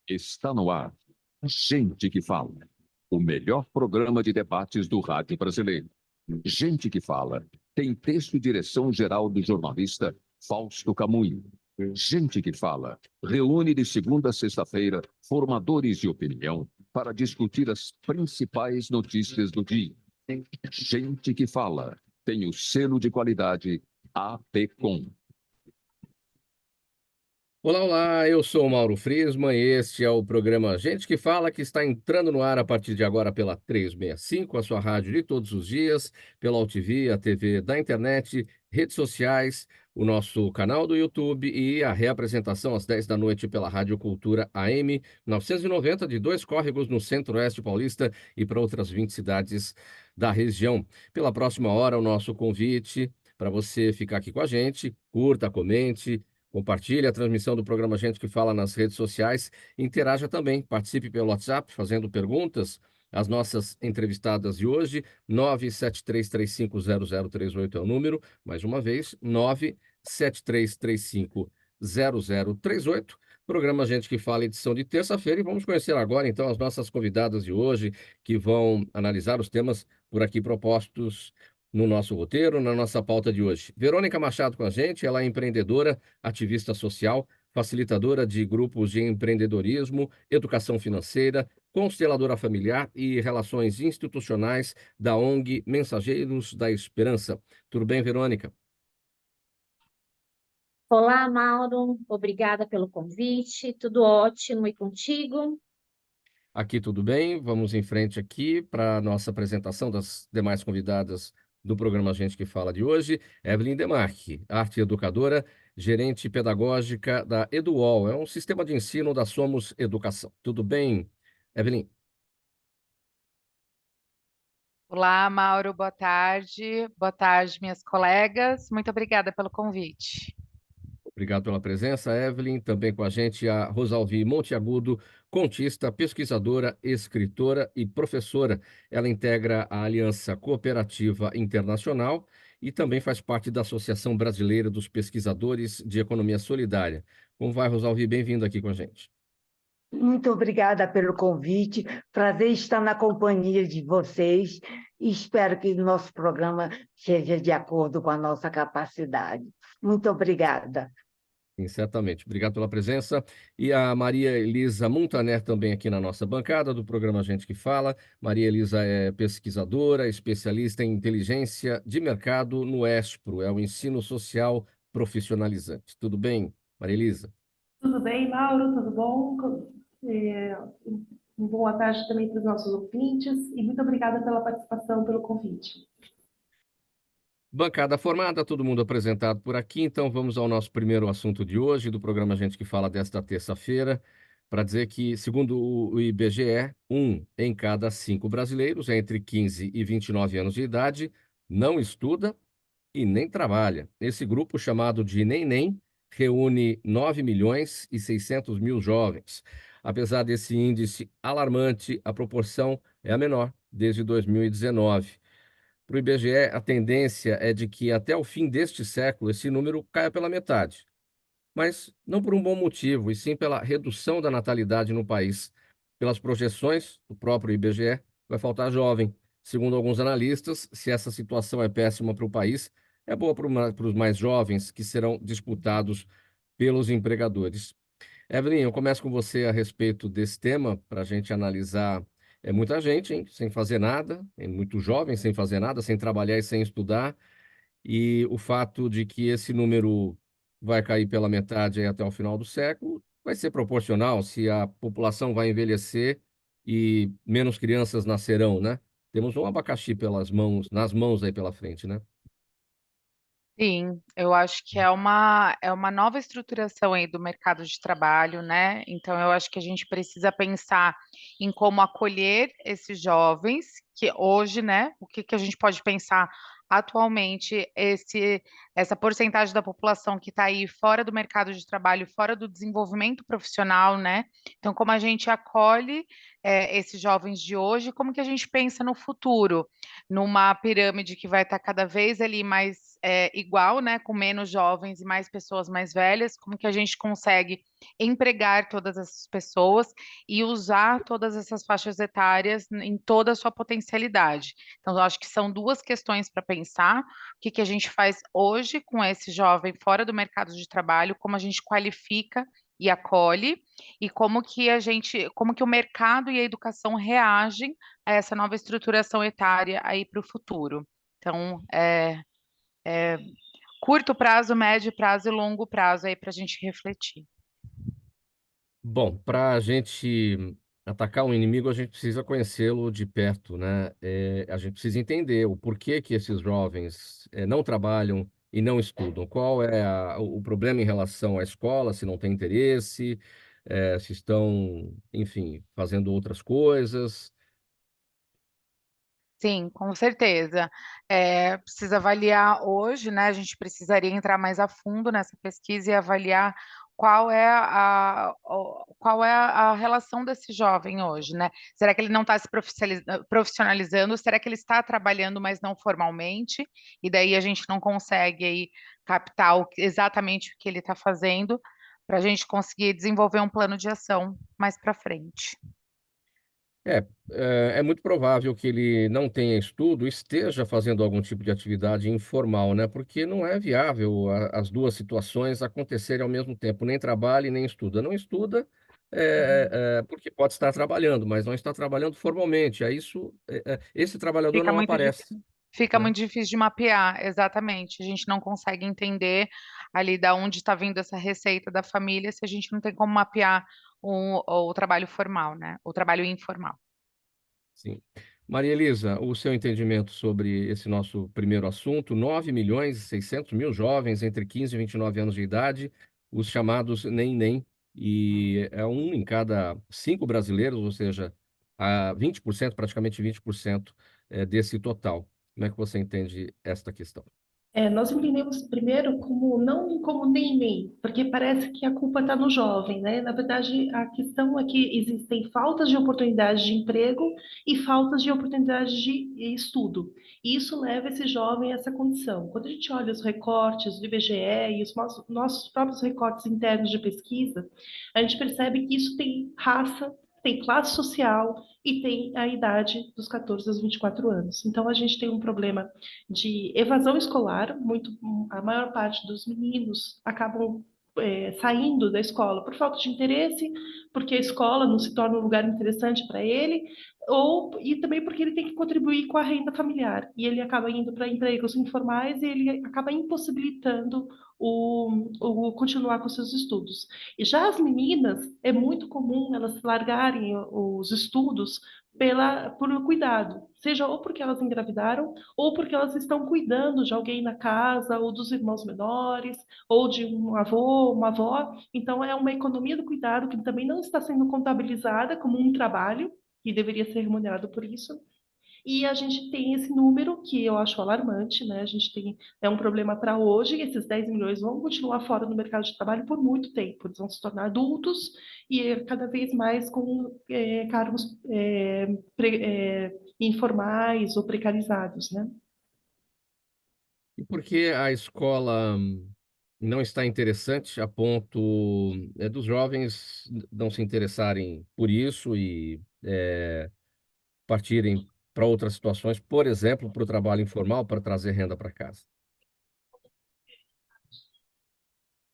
Está no ar. Gente que Fala. O melhor programa de debates do rádio brasileiro. Gente que Fala. Tem texto e direção geral do jornalista Fausto Camunho. Gente que Fala. Reúne de segunda a sexta-feira formadores de opinião para discutir as principais notícias do dia. Gente que Fala. Tem o selo de qualidade APCOM. Olá, olá, eu sou o Mauro Friesman e este é o programa Gente que Fala, que está entrando no ar a partir de agora pela 365, a sua rádio de todos os dias, pela UTV, a TV da internet, redes sociais, o nosso canal do YouTube e a reapresentação às 10 da noite pela Rádio Cultura AM 990 de Dois Córregos no Centro-Oeste Paulista e para outras 20 cidades da região. Pela próxima hora, o nosso convite para você ficar aqui com a gente, curta, comente, compartilhe a transmissão do programa Gente que Fala nas redes sociais. Interaja também, participe pelo WhatsApp, fazendo perguntas. As nossas entrevistadas de hoje, 973350038 é o número. Mais uma vez, 973350038. Programa Gente que Fala, edição de terça-feira. E vamos conhecer agora, então, as nossas convidadas de hoje, que vão analisar os temas por aqui propostos no nosso roteiro, na nossa pauta de hoje. Verônica Machado com a gente, ela é empreendedora, ativista social, facilitadora de grupos de empreendedorismo, educação financeira, consteladora familiar e relações institucionais da ONG Mensageiros da Esperança. Tudo bem, Verônica? Olá, Mauro. Obrigada pelo convite. Tudo ótimo e contigo? Aqui tudo bem, vamos em frente aqui para a nossa apresentação das demais convidadas do programa Gente que Fala de hoje. Evelyn Demarque, arte educadora, gerente pedagógica da Eduol, é um sistema de ensino da Somos Educação. Tudo bem, Evelyn? Olá, Mauro, boa tarde. Boa tarde, minhas colegas. Muito obrigada pelo convite. Obrigado pela presença, Evelyn. Também com a gente a Rosalvi Monteagudo, contista, pesquisadora, escritora e professora. Ela integra a Aliança Cooperativa Internacional e também faz parte da Associação Brasileira dos Pesquisadores de Economia Solidária. Como vai, Rosalvi? Bem-vindo aqui com a gente. Muito obrigada pelo convite. Prazer estar na companhia de vocês e espero que o nosso programa seja de acordo com a nossa capacidade. Muito obrigada. Sim, certamente. Obrigado pela presença. E a Maria Elisa Montaner também aqui na nossa bancada do programa Gente que Fala. Maria Elisa é pesquisadora, especialista em inteligência de mercado no ESPRO, é o Ensino Social Profissionalizante. Tudo bem, Maria Elisa? Tudo bem, Mauro? Tudo bom? Boa tarde também para os nossos ouvintes e muito obrigada pela participação, pelo convite. Bancada formada, todo mundo apresentado por aqui, então vamos ao nosso primeiro assunto de hoje, do programa Gente que Fala desta terça-feira, para dizer que, segundo o IBGE, 1 em cada 5 brasileiros entre 15 e 29 anos de idade não estuda e nem trabalha. Esse grupo, chamado de NemNem, reúne 9 milhões e 600 mil jovens. Apesar desse índice alarmante, a proporção é a menor desde 2019. Para o IBGE, a tendência é de que até o fim deste século esse número caia pela metade. Mas não por um bom motivo, e sim pela redução da natalidade no país. Pelas projeções do próprio IBGE, vai faltar jovem. Segundo alguns analistas, se essa situação é péssima para o país, é boa para os mais jovens, que serão disputados pelos empregadores. Evelyn, eu começo com você a respeito desse tema, para a gente analisar. É muita gente, hein, sem fazer nada, é muito jovem sem fazer nada, sem trabalhar e sem estudar, e o fato de que esse número vai cair pela metade aí até o final do século vai ser proporcional se a população vai envelhecer e menos crianças nascerão, né? Temos um abacaxi nas mãos aí pela frente, né? Sim, eu acho que é uma nova estruturação aí do mercado de trabalho, né? Então, eu acho que a gente precisa pensar em como acolher esses jovens, que hoje, né? O que que a gente pode pensar atualmente, essa porcentagem da população que está aí fora do mercado de trabalho, fora do desenvolvimento profissional, né? Então, como a gente acolhe esses jovens de hoje, como que a gente pensa no futuro, numa pirâmide que vai estar cada vez ali mais igual, né, com menos jovens e mais pessoas mais velhas, como que a gente consegue empregar todas essas pessoas e usar todas essas faixas etárias em toda a sua potencialidade. Então, eu acho que são duas questões para pensar: o que que a gente faz hoje com esse jovem fora do mercado de trabalho, como a gente qualifica e acolhe, e como que o mercado e a educação reagem a essa nova estruturação etária aí para o futuro. Então, curto prazo, médio prazo e longo prazo aí para a gente refletir. Bom, para a gente atacar um inimigo, a gente precisa conhecê-lo de perto, né? A gente precisa entender o porquê que esses jovens não trabalham e não estudam. Qual é o problema em relação à escola, se não tem interesse, se estão, enfim, fazendo outras coisas. Sim, com certeza. Precisa avaliar hoje, né? A gente precisaria entrar mais a fundo nessa pesquisa e avaliar qual é a relação desse jovem hoje, né? Será que ele não está se profissionalizando? Será que ele está trabalhando, mas não formalmente? E daí a gente não consegue aí captar exatamente o que ele está fazendo para a gente conseguir desenvolver um plano de ação mais para frente. É muito provável que ele não tenha estudo, esteja fazendo algum tipo de atividade informal, né? Porque não é viável as duas situações acontecerem ao mesmo tempo, nem trabalha e nem estuda. Não estuda porque pode estar trabalhando, mas não está trabalhando formalmente. Esse trabalhador Fica não muito aparece, Fica né? muito difícil de mapear, exatamente. A gente não consegue entender ali da onde está vindo essa receita da família se a gente não tem como mapear o trabalho formal, né? O trabalho informal. Sim. Maria Elisa, o seu entendimento sobre esse nosso primeiro assunto: 9.600.000 jovens entre 15 e 29 anos de idade, os chamados nem, e é um em cada 5 brasileiros, ou seja, 20%, praticamente 20% desse total. Como é que você entende esta questão? Nós entendemos primeiro como não como nem, porque parece que a culpa está no jovem, né? Na verdade, a questão é que existem faltas de oportunidades de emprego e faltas de oportunidades de estudo. E isso leva esse jovem a essa condição. Quando a gente olha os recortes do IBGE e os nossos próprios recortes internos de pesquisa, a gente percebe que isso tem raça, tem classe social e tem a idade dos 14 aos 24 anos. Então, a gente tem um problema de evasão escolar. A maior parte dos meninos acabam saindo da escola por falta de interesse, porque a escola não se torna um lugar interessante para ele, e também porque ele tem que contribuir com a renda familiar, e ele acaba indo para empregos informais e ele acaba impossibilitando o continuar com seus estudos. E já as meninas, é muito comum elas largarem os estudos por cuidado, seja ou porque elas engravidaram, ou porque elas estão cuidando de alguém na casa, ou dos irmãos menores, ou de um avô, uma avó. Então, é uma economia do cuidado que também não está sendo contabilizada como um trabalho, e deveria ser remunerado por isso. E a gente tem esse número que eu acho alarmante, né? A gente tem um problema para hoje, e esses 10 milhões vão continuar fora do mercado de trabalho por muito tempo. Eles vão se tornar adultos e cada vez mais com cargos informais ou precarizados, né? E por que a escola não está interessante a ponto dos jovens não se interessarem por isso e partirem para outras situações, por exemplo, para o trabalho informal, para trazer renda para casa?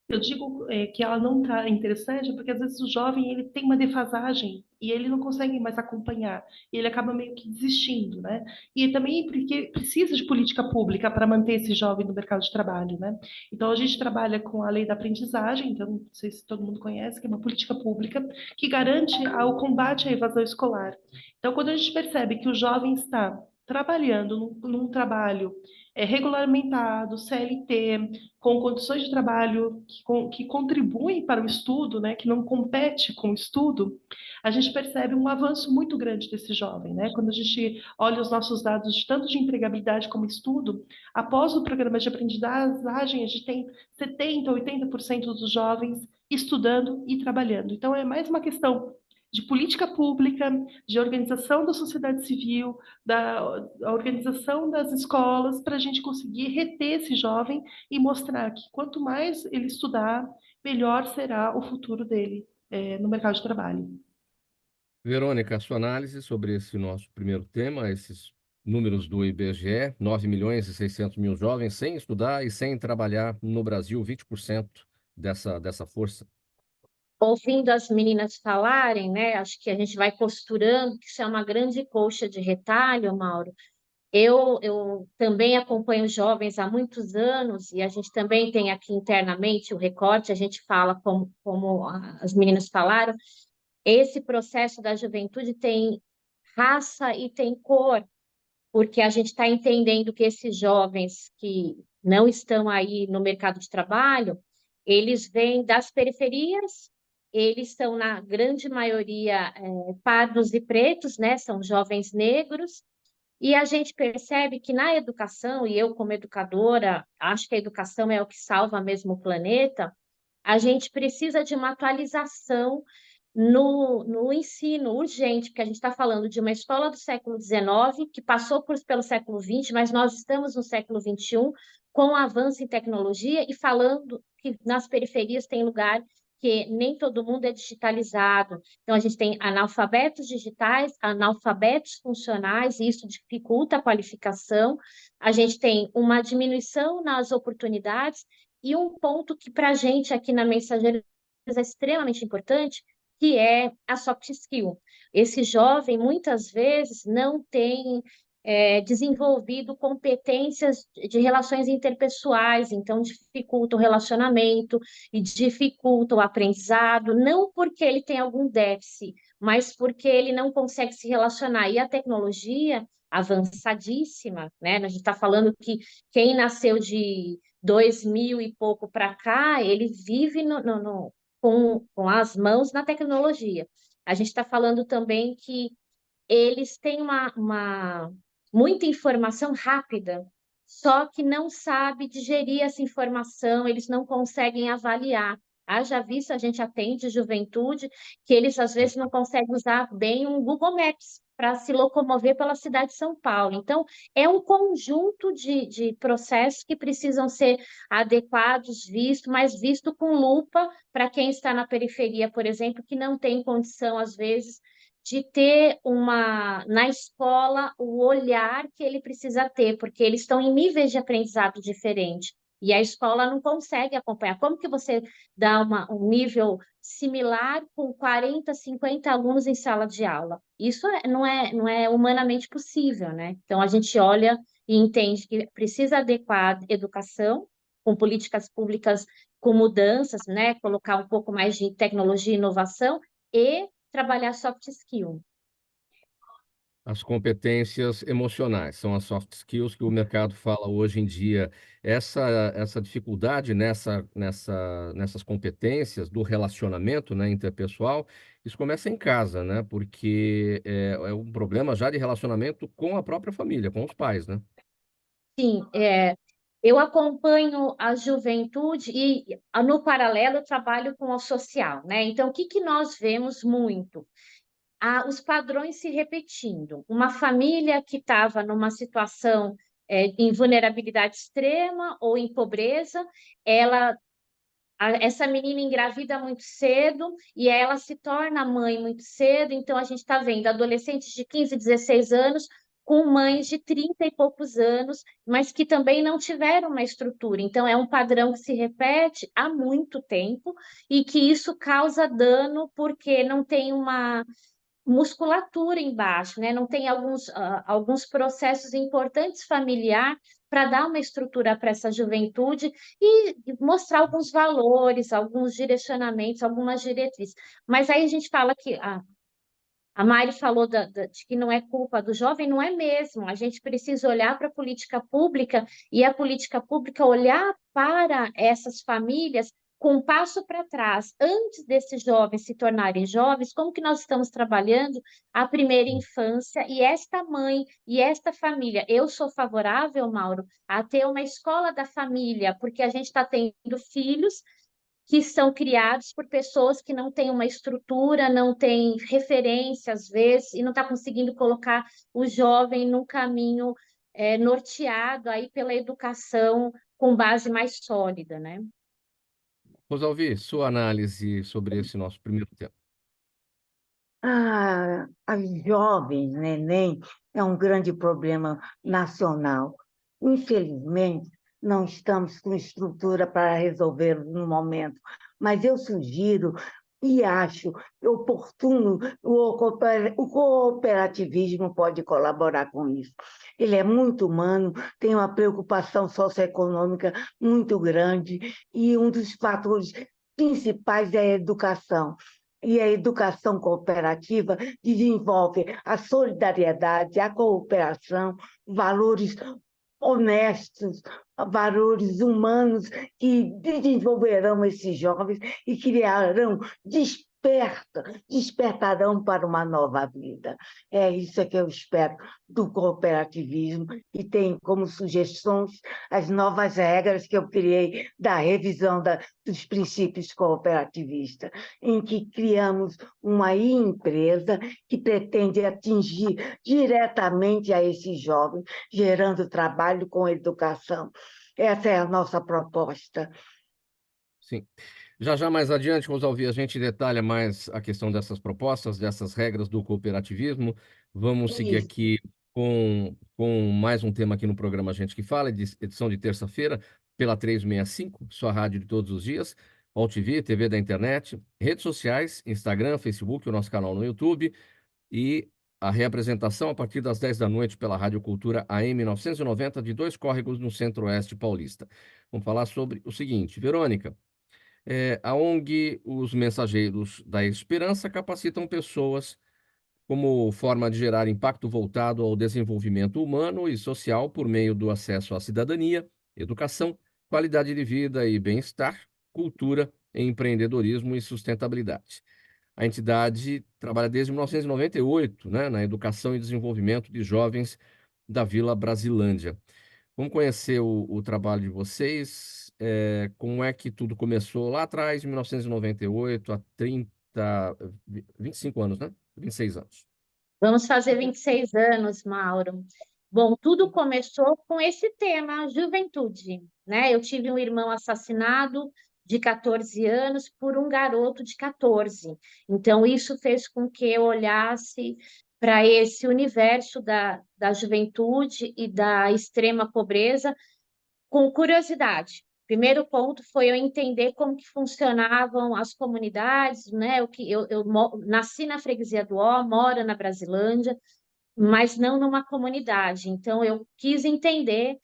Eu digo que ela não está interessante porque às vezes o jovem ele tem uma defasagem e ele não consegue mais acompanhar, e ele acaba meio que desistindo, né? E também porque precisa de política pública para manter esse jovem no mercado de trabalho, né? Então a gente trabalha com a lei da aprendizagem, então não sei se todo mundo conhece, que é uma política pública que garante o combate à evasão escolar. Então quando a gente percebe que o jovem está trabalhando num trabalho regulamentado, CLT, com condições de trabalho que contribuem para o estudo, né, que não compete com o estudo, a gente percebe um avanço muito grande desse jovem, né? Quando a gente olha os nossos dados de tanto de empregabilidade como estudo, após o programa de aprendizagem, a gente tem 70%, 80% dos jovens estudando e trabalhando. Então, é mais uma questão de política pública, de organização da sociedade civil, da organização das escolas, para a gente conseguir reter esse jovem e mostrar que quanto mais ele estudar, melhor será o futuro dele, no mercado de trabalho. Verônica, a sua análise sobre esse nosso primeiro tema, esses números do IBGE, 9.600.000 jovens sem estudar e sem trabalhar no Brasil, 20% dessa força. Ouvindo as meninas falarem, né, acho que a gente vai costurando, que isso é uma grande colcha de retalho, Mauro. Eu também acompanho jovens há muitos anos e a gente também tem aqui internamente o recorte, a gente fala como as meninas falaram, esse processo da juventude tem raça e tem cor, porque a gente está entendendo que esses jovens que não estão aí no mercado de trabalho, eles vêm das periferias, eles são, na grande maioria, pardos e pretos, né? São jovens negros, e a gente percebe que na educação, e eu como educadora, acho que a educação é o que salva mesmo o planeta, a gente precisa de uma atualização no ensino urgente, porque a gente está falando de uma escola do século XIX, que passou pelo século XX, mas nós estamos no século XXI, com o avanço em tecnologia, e falando que nas periferias tem lugar que nem todo mundo é digitalizado. Então, a gente tem analfabetos digitais, analfabetos funcionais, e isso dificulta a qualificação. A gente tem uma diminuição nas oportunidades, e um ponto que, para a gente aqui na Mensageiros é extremamente importante, que é a soft skill. Esse jovem, muitas vezes, não tem desenvolvido competências de relações interpessoais, então dificulta o relacionamento e dificulta o aprendizado, não porque ele tem algum déficit, mas porque ele não consegue se relacionar. E a tecnologia avançadíssima, né? A gente está falando que quem nasceu de 2000 e pouco para cá, ele vive com as mãos na tecnologia. A gente está falando também que eles têm muita informação rápida, só que não sabe digerir essa informação, eles não conseguem avaliar. Haja visto, a gente atende juventude, que eles às vezes não conseguem usar bem um Google Maps para se locomover pela cidade de São Paulo. Então, é um conjunto de processos que precisam ser adequados, mas visto com lupa para quem está na periferia, por exemplo, que não tem condição, às vezes, de ter na escola o olhar que ele precisa ter, porque eles estão em níveis de aprendizado diferentes. E a escola não consegue acompanhar. Como que você dá um nível similar com 40, 50 alunos em sala de aula? Isso não é humanamente possível, né? Então, a gente olha e entende que precisa adequar a educação com políticas públicas com mudanças, né? Colocar um pouco mais de tecnologia e inovação e trabalhar soft skill. As competências emocionais são as soft skills que o mercado fala hoje em dia. Essa dificuldade nessas competências do relacionamento, né, interpessoal, isso começa em casa, né? Porque é um problema já de relacionamento com a própria família, com os pais, né? Sim, eu acompanho a juventude e, no paralelo, eu trabalho com o social, né? Então, o que nós vemos muito? Os padrões se repetindo. Uma família que estava numa situação em vulnerabilidade extrema ou em pobreza, essa menina engravida muito cedo e ela se torna mãe muito cedo, então a gente está vendo adolescentes de 15, 16 anos com mães de 30 e poucos anos, mas que também não tiveram uma estrutura. Então, é um padrão que se repete há muito tempo e que isso causa dano porque não tem uma musculatura embaixo, né? Não tem alguns processos importantes familiar para dar uma estrutura para essa juventude e mostrar alguns valores, alguns direcionamentos, algumas diretrizes. Mas aí a gente fala que a Mari falou de que não é culpa do jovem, não é mesmo. A gente precisa olhar para a política pública e a política pública olhar para essas famílias com um passo para trás. Antes desses jovens se tornarem jovens, como que nós estamos trabalhando a primeira infância e esta mãe e esta família? Eu sou favorável, Mauro, a ter uma escola da família, porque a gente está tendo filhos que são criados por pessoas que não têm uma estrutura, não têm referência, às vezes, e não está conseguindo colocar o jovem num caminho norteado aí pela educação com base mais sólida, né? Rosalvi, sua análise sobre esse nosso primeiro tema. As jovens, neném, é um grande problema nacional. Infelizmente, não estamos com estrutura para resolver no momento, mas eu sugiro e acho oportuno, o cooperativismo pode colaborar com isso. Ele é muito humano, tem uma preocupação socioeconômica muito grande e um dos fatores principais é a educação. E a educação cooperativa desenvolve a solidariedade, a cooperação, valores honestos, valores humanos que desenvolverão esses jovens e criarão despertarão para uma nova vida. É isso que eu espero do cooperativismo e tenho como sugestões as novas regras que eu criei da revisão dos princípios cooperativistas, em que criamos uma empresa que pretende atingir diretamente a esses jovens, gerando trabalho com educação. Essa é a nossa proposta. Sim. Já mais adiante, Rosalvi, a gente detalha mais a questão dessas propostas, dessas regras do cooperativismo. Vamos seguir Isso. aqui com mais um tema aqui no programa Gente que Fala, edição de terça-feira, pela 365, sua rádio de todos os dias, All TV, TV da internet, redes sociais, Instagram, Facebook, o nosso canal no YouTube e a reapresentação a partir das 10 da noite pela Rádio Cultura AM 990 de Dois Córregos, no Centro-Oeste Paulista. Vamos falar sobre o seguinte, Verônica. A ONG Os Mensageiros da Esperança capacitam pessoas como forma de gerar impacto voltado ao desenvolvimento humano e social por meio do acesso à cidadania, educação, qualidade de vida e bem-estar, cultura, empreendedorismo e sustentabilidade. A entidade trabalha desde 1998, né, na educação e desenvolvimento de jovens da Vila Brasilândia. Vamos conhecer o trabalho de vocês, como é que tudo começou lá atrás, em 1998, há 25 anos, né? 26 anos. Vamos fazer 26 anos, Mauro. Bom, tudo começou com esse tema, juventude, né? Eu tive um irmão assassinado de 14 anos por um garoto de 14. Então, isso fez com que eu olhasse para esse universo da juventude e da extrema pobreza com curiosidade. Primeiro ponto foi eu entender como que funcionavam as comunidades, né? Eu nasci na freguesia do Ó, moro na Brasilândia, mas não numa comunidade. Então, eu quis entender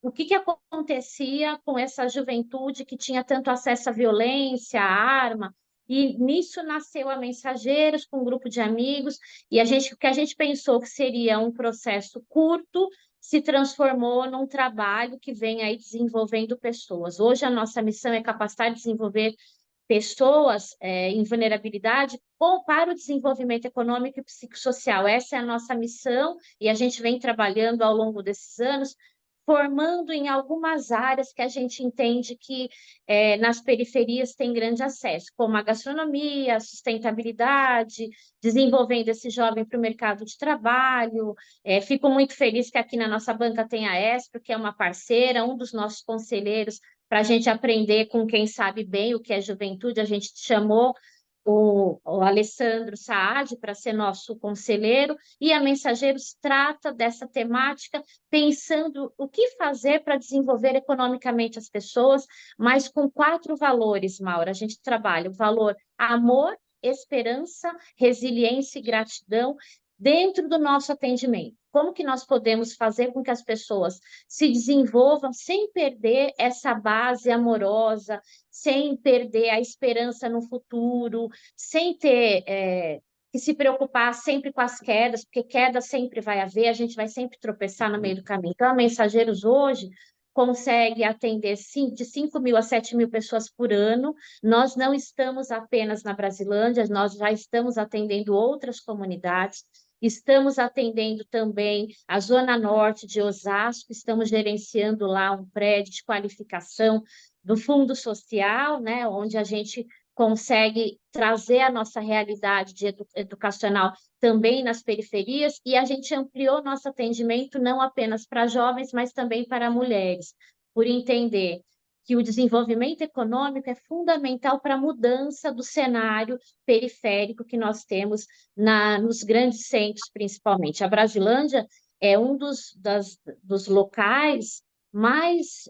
o que acontecia com essa juventude que tinha tanto acesso à violência, à arma, e nisso nasceu a Mensageiros, com um grupo de amigos, e o que a gente pensou que seria um processo curto, se transformou num trabalho que vem aí desenvolvendo pessoas. Hoje, a nossa missão é capacitar e desenvolver pessoas em vulnerabilidade para o desenvolvimento econômico e psicossocial. Essa é a nossa missão e a gente vem trabalhando ao longo desses anos, formando em algumas áreas que a gente entende que nas periferias tem grande acesso, como a gastronomia, a sustentabilidade, desenvolvendo esse jovem para o mercado de trabalho. Fico muito feliz que aqui na nossa banca tem a Espro, que é uma parceira, um dos nossos conselheiros, para a gente aprender com quem sabe bem o que é juventude. A gente chamou o Alessandro Saad para ser nosso conselheiro, e a Mensageiros trata dessa temática pensando o que fazer para desenvolver economicamente as pessoas, mas com 4 valores, Maura. A gente trabalha o valor amor, esperança, resiliência e gratidão dentro do nosso atendimento. Como que nós podemos fazer com que as pessoas se desenvolvam sem perder essa base amorosa, sem perder a esperança no futuro, sem ter que se preocupar sempre com as quedas, porque queda sempre vai haver, a gente vai sempre tropeçar no meio do caminho. Então, a Mensageiros hoje consegue atender de 5.000 a 7.000 pessoas por ano. Nós não estamos apenas na Brasilândia, nós já estamos atendendo outras comunidades. Estamos atendendo também a Zona Norte de Osasco, estamos gerenciando lá um prédio de qualificação do Fundo Social, né, onde a gente consegue trazer a nossa realidade educacional também nas periferias, e a gente ampliou nosso atendimento não apenas para jovens, mas também para mulheres, por entender que o desenvolvimento econômico é fundamental para a mudança do cenário periférico que nós temos nos grandes centros, principalmente. A Brasilândia é um dos locais mais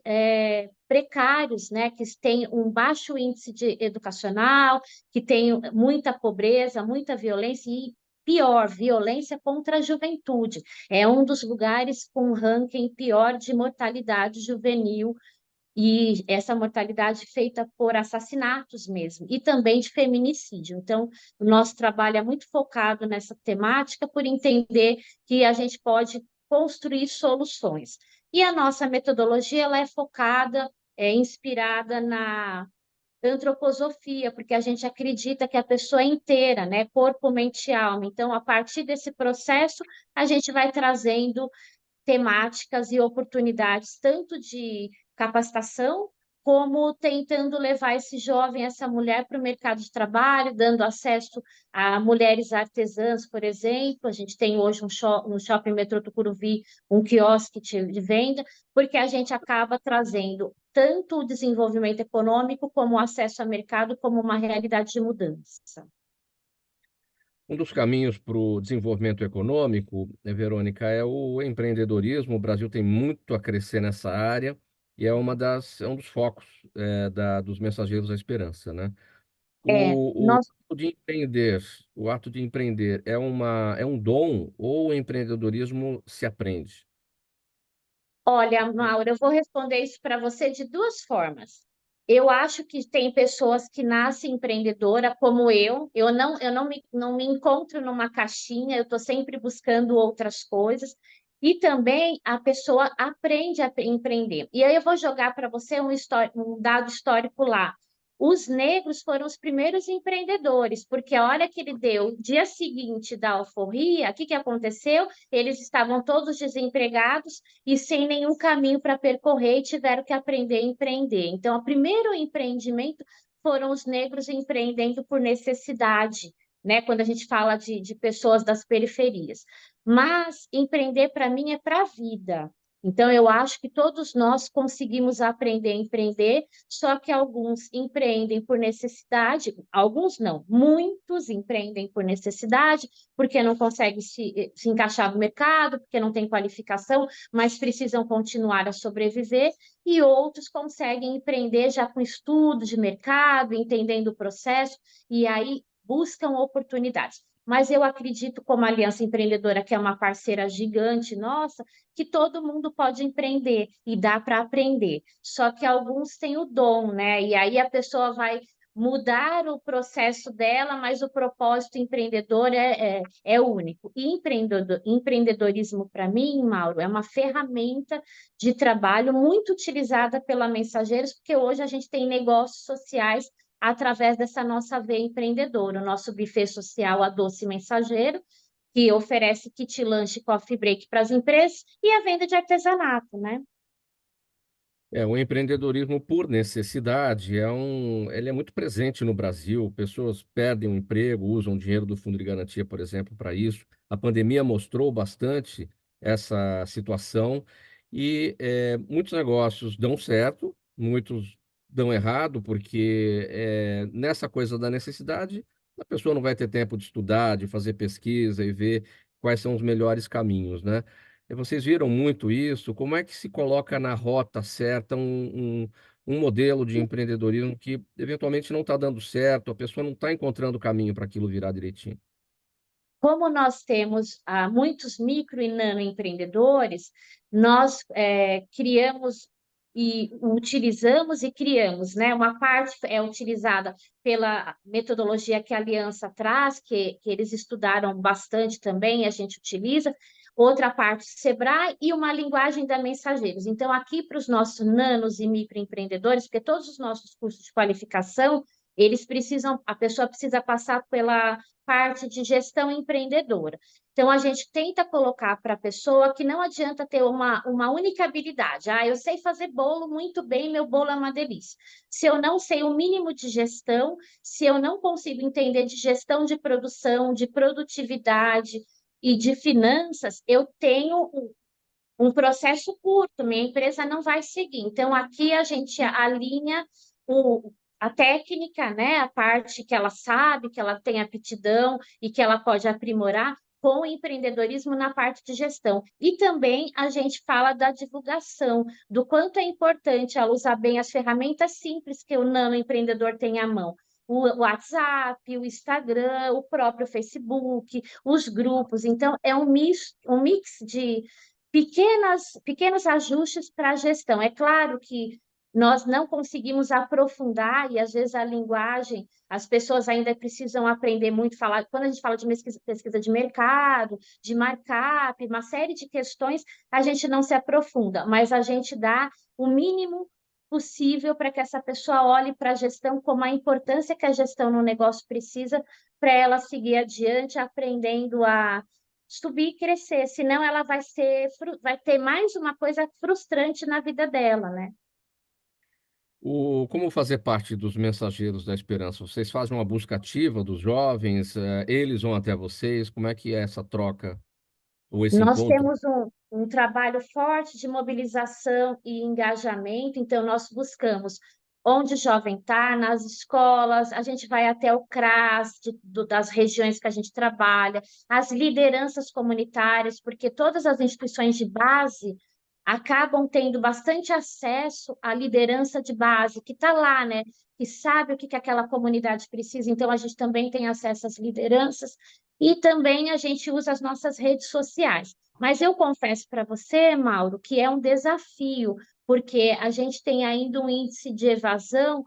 precários, né, que tem um baixo índice educacional, que tem muita pobreza, muita violência e, pior, violência contra a juventude. É um dos lugares com ranking pior de mortalidade juvenil, e essa mortalidade feita por assassinatos mesmo, e também de feminicídio. Então, o nosso trabalho é muito focado nessa temática, por entender que a gente pode construir soluções. E a nossa metodologia ela é focada, inspirada na antroposofia, porque a gente acredita que a pessoa é inteira, né? Corpo, mente e alma. Então, a partir desse processo, a gente vai trazendo temáticas e oportunidades, tanto de capacitação, como tentando levar esse jovem, essa mulher para o mercado de trabalho, dando acesso a mulheres artesãs, por exemplo. A gente tem hoje no Shopping Metrô Tucuruvi um quiosque de venda, porque a gente acaba trazendo tanto o desenvolvimento econômico como o acesso ao mercado como uma realidade de mudança. Um dos caminhos para o desenvolvimento econômico, Verônica, é o empreendedorismo. O Brasil tem muito a crescer nessa área e é um dos focos dos Mensageiros da Esperança, né? O Nós ato de empreender é um dom ou o empreendedorismo se aprende? Olha, Maura, eu vou responder isso para você de duas formas. Eu acho que tem pessoas que nascem empreendedora, como eu. Eu não me encontro numa caixinha, eu estou sempre buscando outras coisas. E também a pessoa aprende a empreender. E aí eu vou jogar para você um dado histórico lá. Os negros foram os primeiros empreendedores, porque a hora que ele deu, dia seguinte da alforria, o que aconteceu? Eles estavam todos desempregados e sem nenhum caminho para percorrer e tiveram que aprender a empreender. Então, o primeiro empreendimento foram os negros empreendendo por necessidade, né? Quando a gente fala de pessoas das periferias. Mas empreender, para mim, é para a vida. Então, eu acho que todos nós conseguimos aprender a empreender, só que alguns empreendem por necessidade, alguns não, muitos empreendem por necessidade, porque não conseguem se encaixar no mercado, porque não tem qualificação, mas precisam continuar a sobreviver, e outros conseguem empreender já com estudo de mercado, entendendo o processo, e aí buscam oportunidades. Mas eu acredito, como Aliança Empreendedora, que é uma parceira gigante nossa, que todo mundo pode empreender e dá para aprender. Só que alguns têm o dom, né? E aí a pessoa vai mudar o processo dela, mas o propósito empreendedor é único. E empreendedorismo, para mim, Mauro, é uma ferramenta de trabalho muito utilizada pela Mensageiros, porque hoje a gente tem negócios sociais através dessa nossa veia empreendedora, o nosso buffet social A Doce Mensageiro, que oferece kit lanche, coffee break para as empresas, e a venda de artesanato, né? O empreendedorismo por necessidade ele é muito presente no Brasil. Pessoas perdem o emprego, usam o dinheiro do Fundo de Garantia, por exemplo, para isso. A pandemia mostrou bastante essa situação e muitos negócios dão certo, muitos dão errado, porque nessa coisa da necessidade, a pessoa não vai ter tempo de estudar, de fazer pesquisa e ver quais são os melhores caminhos, né? E vocês viram muito isso? Como é que se coloca na rota certa um modelo de empreendedorismo que eventualmente não está dando certo, a pessoa não está encontrando o caminho para aquilo virar direitinho? Como nós temos muitos micro e nano empreendedores, nós criamos e utilizamos e criamos, né? Uma parte é utilizada pela metodologia que a Aliança traz, que eles estudaram bastante também, a gente utiliza, outra parte Sebrae e uma linguagem da Mensageiros. Então, aqui para os nossos nanos e microempreendedores, porque todos os nossos cursos de qualificação, a pessoa precisa passar pela parte de gestão empreendedora. Então, a gente tenta colocar para a pessoa que não adianta ter uma única habilidade. Eu sei fazer bolo muito bem, meu bolo é uma delícia. Se eu não sei o mínimo de gestão, se eu não consigo entender de gestão de produção, de produtividade e de finanças, eu tenho um processo curto, minha empresa não vai seguir. Então, aqui a gente alinha a técnica, né, a parte que ela sabe, que ela tem aptidão e que ela pode aprimorar, com o empreendedorismo na parte de gestão. E também a gente fala da divulgação, do quanto é importante ela usar bem as ferramentas simples que o nano empreendedor tem à mão. O WhatsApp, o Instagram, o próprio Facebook, os grupos. Então, é um mix de pequenos ajustes para a gestão. É claro que nós não conseguimos aprofundar, e às vezes a linguagem, as pessoas ainda precisam aprender muito a falar. Quando a gente fala de pesquisa de mercado, de markup, uma série de questões, a gente não se aprofunda, mas a gente dá o mínimo possível para que essa pessoa olhe para a gestão como a importância que a gestão no negócio precisa para ela seguir adiante, aprendendo a subir e crescer, senão ela vai ter mais uma coisa frustrante na vida dela, né? Como fazer parte dos Mensageiros da Esperança? Vocês fazem uma busca ativa dos jovens, eles vão até vocês, como é que é essa troca ou esse Nós encontro? temos um trabalho forte de mobilização e engajamento, então nós buscamos onde o jovem está, nas escolas, a gente vai até o CRAS das regiões que a gente trabalha, as lideranças comunitárias, porque todas as instituições de base acabam tendo bastante acesso à liderança de base, que está lá, né? Que sabe o que aquela comunidade precisa, então a gente também tem acesso às lideranças, e também a gente usa as nossas redes sociais. Mas eu confesso para você, Mauro, que é um desafio, porque a gente tem ainda um índice de evasão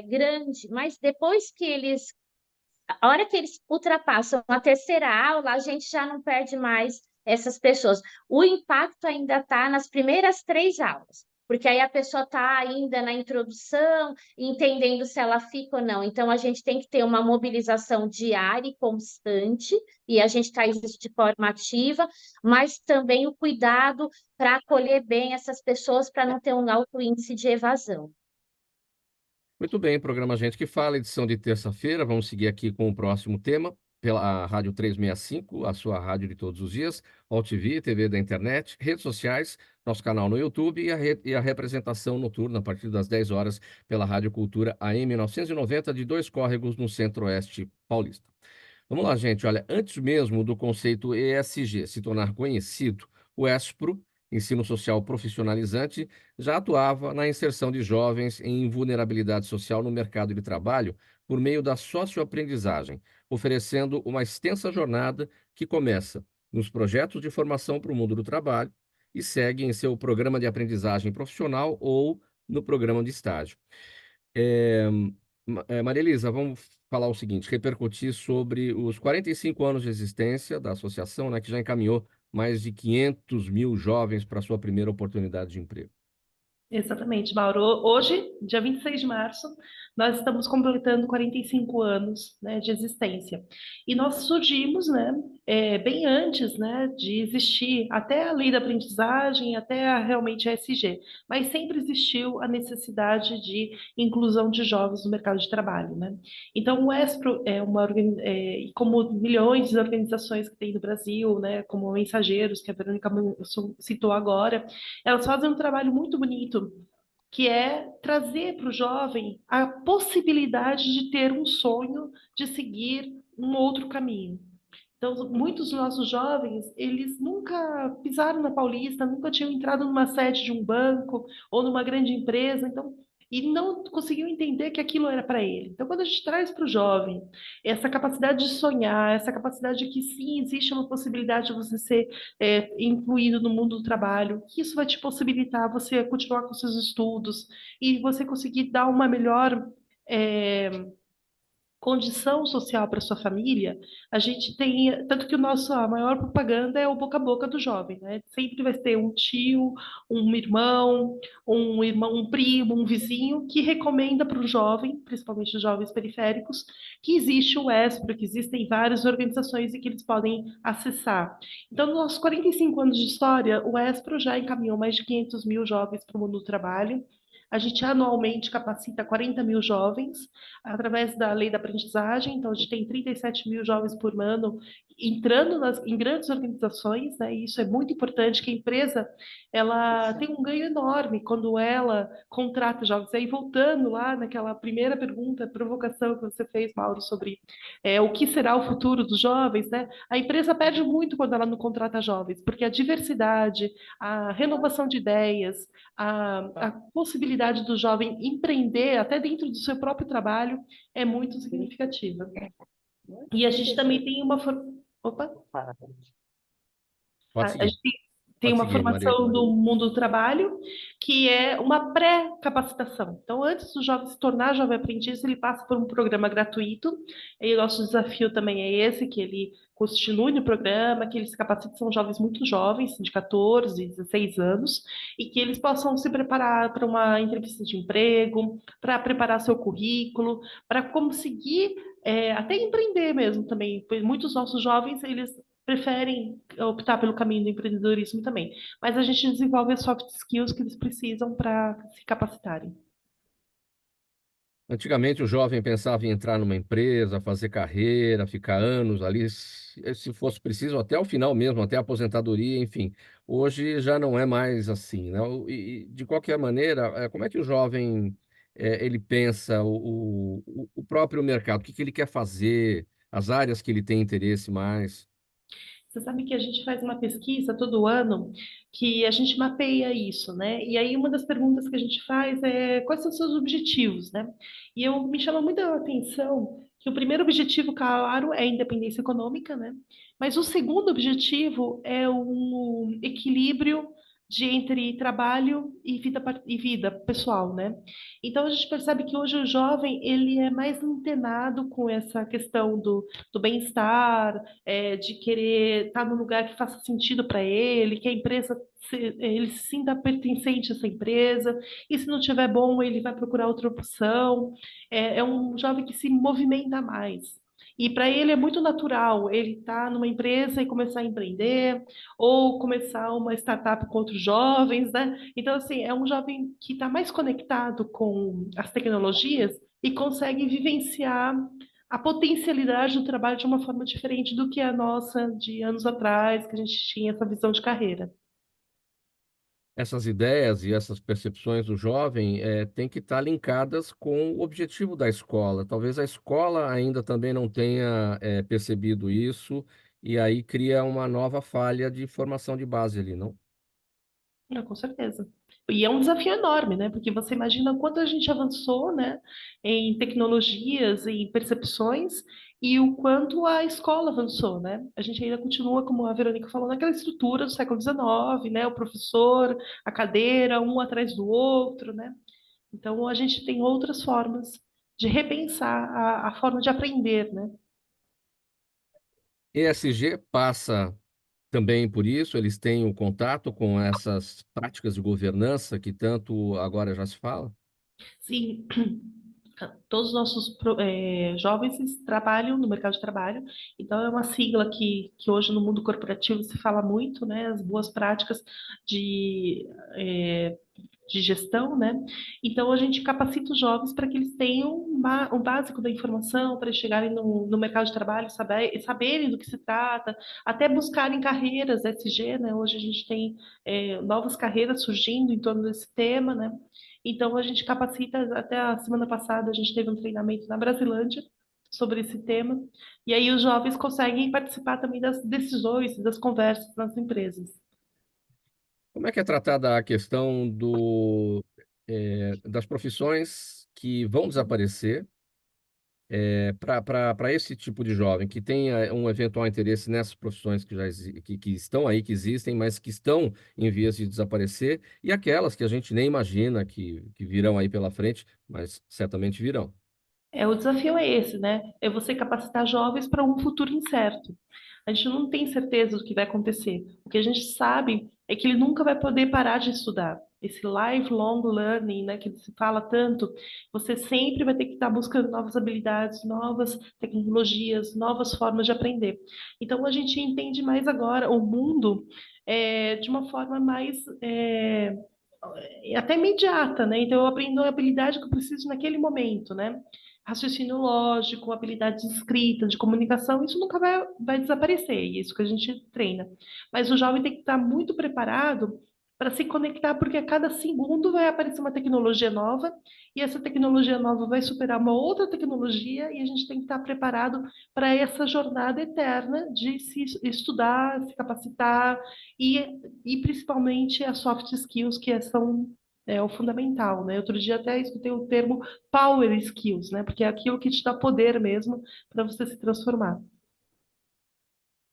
grande, mas depois que a hora que eles ultrapassam a terceira aula, a gente já não perde mais essas pessoas. O impacto ainda está nas primeiras 3 aulas, porque aí a pessoa está ainda na introdução, entendendo se ela fica ou não. Então, a gente tem que ter uma mobilização diária e constante, e a gente traz isso de forma ativa, mas também o cuidado para acolher bem essas pessoas, para não ter um alto índice de evasão. Muito bem, programa Gente que Fala, edição de terça-feira. Vamos seguir aqui com o próximo tema, pela Rádio 365, a sua rádio de todos os dias, OTV, TV da internet, redes sociais, nosso canal no YouTube e a representação noturna a partir das 10 horas pela Rádio Cultura AM 990 de Dois Córregos, no Centro-Oeste paulista. Vamos lá, gente. Olha, antes mesmo do conceito ESG se tornar conhecido, o ESPRO, Ensino Social Profissionalizante, já atuava na inserção de jovens em vulnerabilidade social no mercado de trabalho por meio da socioaprendizagem, oferecendo uma extensa jornada que começa nos projetos de formação para o mundo do trabalho e segue em seu programa de aprendizagem profissional ou no programa de estágio. Maria Elisa, vamos falar o seguinte, repercutir sobre os 45 anos de existência da associação, né, que já encaminhou mais de 500 mil jovens para a sua primeira oportunidade de emprego. Exatamente, Mauro. Hoje, dia 26 de março, nós estamos completando 45 anos, né, de existência. E nós surgimos, né, bem antes, né, de existir até a lei da aprendizagem, até realmente a ESG. Mas sempre existiu a necessidade de inclusão de jovens no mercado de trabalho, né? Então, o ESPRO é como milhões de organizações que tem no Brasil, né, como Mensageiros, que a Verônica citou agora, elas fazem um trabalho muito bonito, que é trazer para o jovem a possibilidade de ter um sonho, de seguir um outro caminho. Então, muitos dos nossos jovens, eles nunca pisaram na Paulista, nunca tinham entrado numa sede de um banco ou numa grande empresa, então, e não conseguiam entender que aquilo era para ele. Então, quando a gente traz para o jovem essa capacidade de sonhar, essa capacidade de que sim, existe uma possibilidade de você ser incluído no mundo do trabalho, que isso vai te possibilitar você continuar com seus estudos e você conseguir dar uma melhor condição social para sua família, a gente tem, tanto que a maior propaganda é o boca a boca do jovem, né? Sempre vai ter um tio, um irmão, um primo, um vizinho que recomenda para o jovem, principalmente os jovens periféricos, que existe o ESPRO, que existem várias organizações e que eles podem acessar. Então, nos nossos 45 anos de história, o ESPRO já encaminhou mais de 500 mil jovens para o mundo do trabalho. A gente anualmente capacita 40 mil jovens através da lei da aprendizagem. Então, a gente tem 37 mil jovens por ano entrando em grandes organizações, né? E isso é muito importante, que a empresa ela tem um ganho enorme quando ela contrata jovens. Aí, voltando lá naquela primeira pergunta, provocação que você fez, Mauro, sobre o que será o futuro dos jovens, né? A empresa perde muito quando ela não contrata jovens, porque a diversidade, a renovação de ideias, a possibilidade do jovem empreender até dentro do seu próprio trabalho é muito significativa. E a gente também tem uma Opa! Pode A seguir. gente tem Pode uma seguir, Maria. formação do mundo do trabalho, que é uma pré-capacitação. Então, antes do jovem se tornar jovem aprendiz, ele passa por um programa gratuito. E o nosso desafio também é esse, que ele continue no programa, que eles se capacitem, são jovens muito jovens, de 14, 16 anos, e que eles possam se preparar para uma entrevista de emprego, para preparar seu currículo, para conseguir até empreender mesmo também. Muitos nossos jovens, eles preferem optar pelo caminho do empreendedorismo também. Mas a gente desenvolve as soft skills que eles precisam para se capacitarem. Antigamente o jovem pensava em entrar numa empresa, fazer carreira, ficar anos ali, se fosse preciso, até o final mesmo, até a aposentadoria, enfim. Hoje já não é mais assim, né? E, de qualquer maneira, como é que o jovem ele pensa o próprio mercado, o que que ele quer fazer, as áreas que ele tem interesse mais? Você sabe que a gente faz uma pesquisa todo ano que a gente mapeia isso, né? E aí uma das perguntas que a gente faz é quais são os seus objetivos, né? E me chama muita atenção que o primeiro objetivo, claro, é a independência econômica, né? Mas o segundo objetivo é um equilíbrio entre trabalho e vida pessoal, né? Então a gente percebe que hoje o jovem ele é mais antenado com essa questão do bem-estar, de querer estar num lugar que faça sentido para ele, que a empresa ele se sinta pertencente a essa empresa, e se não tiver bom, ele vai procurar outra opção. É um jovem que se movimenta mais. E para ele é muito natural ele estar numa empresa e começar a empreender, ou começar uma startup com outros jovens, né? Então, assim, é um jovem que está mais conectado com as tecnologias e consegue vivenciar a potencialidade do trabalho de uma forma diferente do que a nossa de anos atrás, que a gente tinha essa visão de carreira. Essas ideias e essas percepções do jovem têm que estar linkadas com o objetivo da escola. Talvez a escola ainda também não tenha percebido isso, e aí cria uma nova falha de formação de base ali, não? Não, com certeza. E é um desafio enorme, né? Porque você imagina o quanto a gente avançou, né, em tecnologias, em percepções, e o quanto a escola avançou, né? A gente ainda continua, como a Verônica falou, naquela estrutura do século XIX, né? O professor, a cadeira, um atrás do outro, né? Então a gente tem outras formas de repensar a forma de aprender, né? ESG passa também por isso, eles têm o contato com essas práticas de governança que tanto agora já se fala? Sim, todos os nossos jovens trabalham no mercado de trabalho, então é uma sigla que hoje no mundo corporativo se fala muito, né? As boas práticas de, é, de gestão, né? Então a gente capacita os jovens para que eles tenham o básico da informação, para eles chegarem no mercado de trabalho, saberem do que se trata, até buscarem carreiras SG, né? Hoje a gente tem novas carreiras surgindo em torno desse tema, né? Então a gente capacita, até a semana passada a gente teve um treinamento na Brasilândia sobre esse tema, e aí os jovens conseguem participar também das decisões, das conversas nas empresas. Como é que é tratada a questão das profissões que vão desaparecer para esse tipo de jovem que tenha um eventual interesse nessas profissões que que estão aí, que existem, mas que estão em vias de desaparecer, e aquelas que a gente nem imagina que virão aí pela frente, mas certamente virão. O desafio é esse, né? É você capacitar jovens para um futuro incerto. A gente não tem certeza do que vai acontecer. O que a gente sabe é que ele nunca vai poder parar de estudar. Esse lifelong learning, né, que se fala tanto, você sempre vai ter que estar buscando novas habilidades, novas tecnologias, novas formas de aprender. Então a gente entende mais agora o mundo de uma forma mais até imediata, né? Então eu aprendo a habilidade que eu preciso naquele momento, né? Raciocínio lógico, habilidade de escrita, de comunicação, isso nunca vai desaparecer, e é isso que a gente treina. Mas o jovem tem que estar muito preparado para se conectar, porque a cada segundo vai aparecer uma tecnologia nova, e essa tecnologia nova vai superar uma outra tecnologia, e a gente tem que estar preparado para essa jornada eterna de se estudar, se capacitar, e principalmente as soft skills, são o fundamental, né? Outro dia até escutei o termo power skills, né? Porque é aquilo que te dá poder mesmo para você se transformar.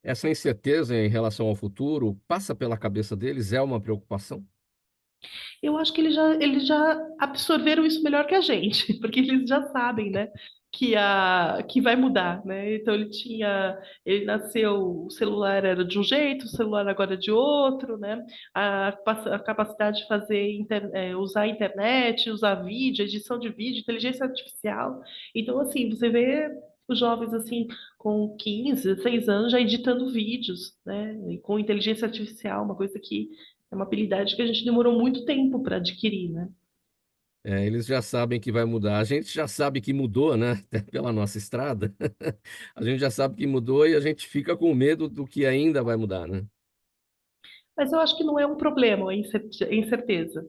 Essa incerteza em relação ao futuro passa pela cabeça deles, é uma preocupação? Eu acho que eles já absorveram isso melhor que a gente, porque eles já sabem, né? Que vai mudar, né? Então ele nasceu, o celular era de um jeito, o celular agora é de outro, né? A capacidade de usar a internet, usar vídeo, edição de vídeo, inteligência artificial. Então, assim, você vê os jovens assim com 15, 16 anos já editando vídeos, né? E com inteligência artificial, uma coisa que é uma habilidade que a gente demorou muito tempo para adquirir, né? Eles já sabem que vai mudar. A gente já sabe que mudou, né? Até pela nossa estrada. A gente já sabe que mudou e a gente fica com medo do que ainda vai mudar, né? Mas eu acho que não é um problema a incerteza.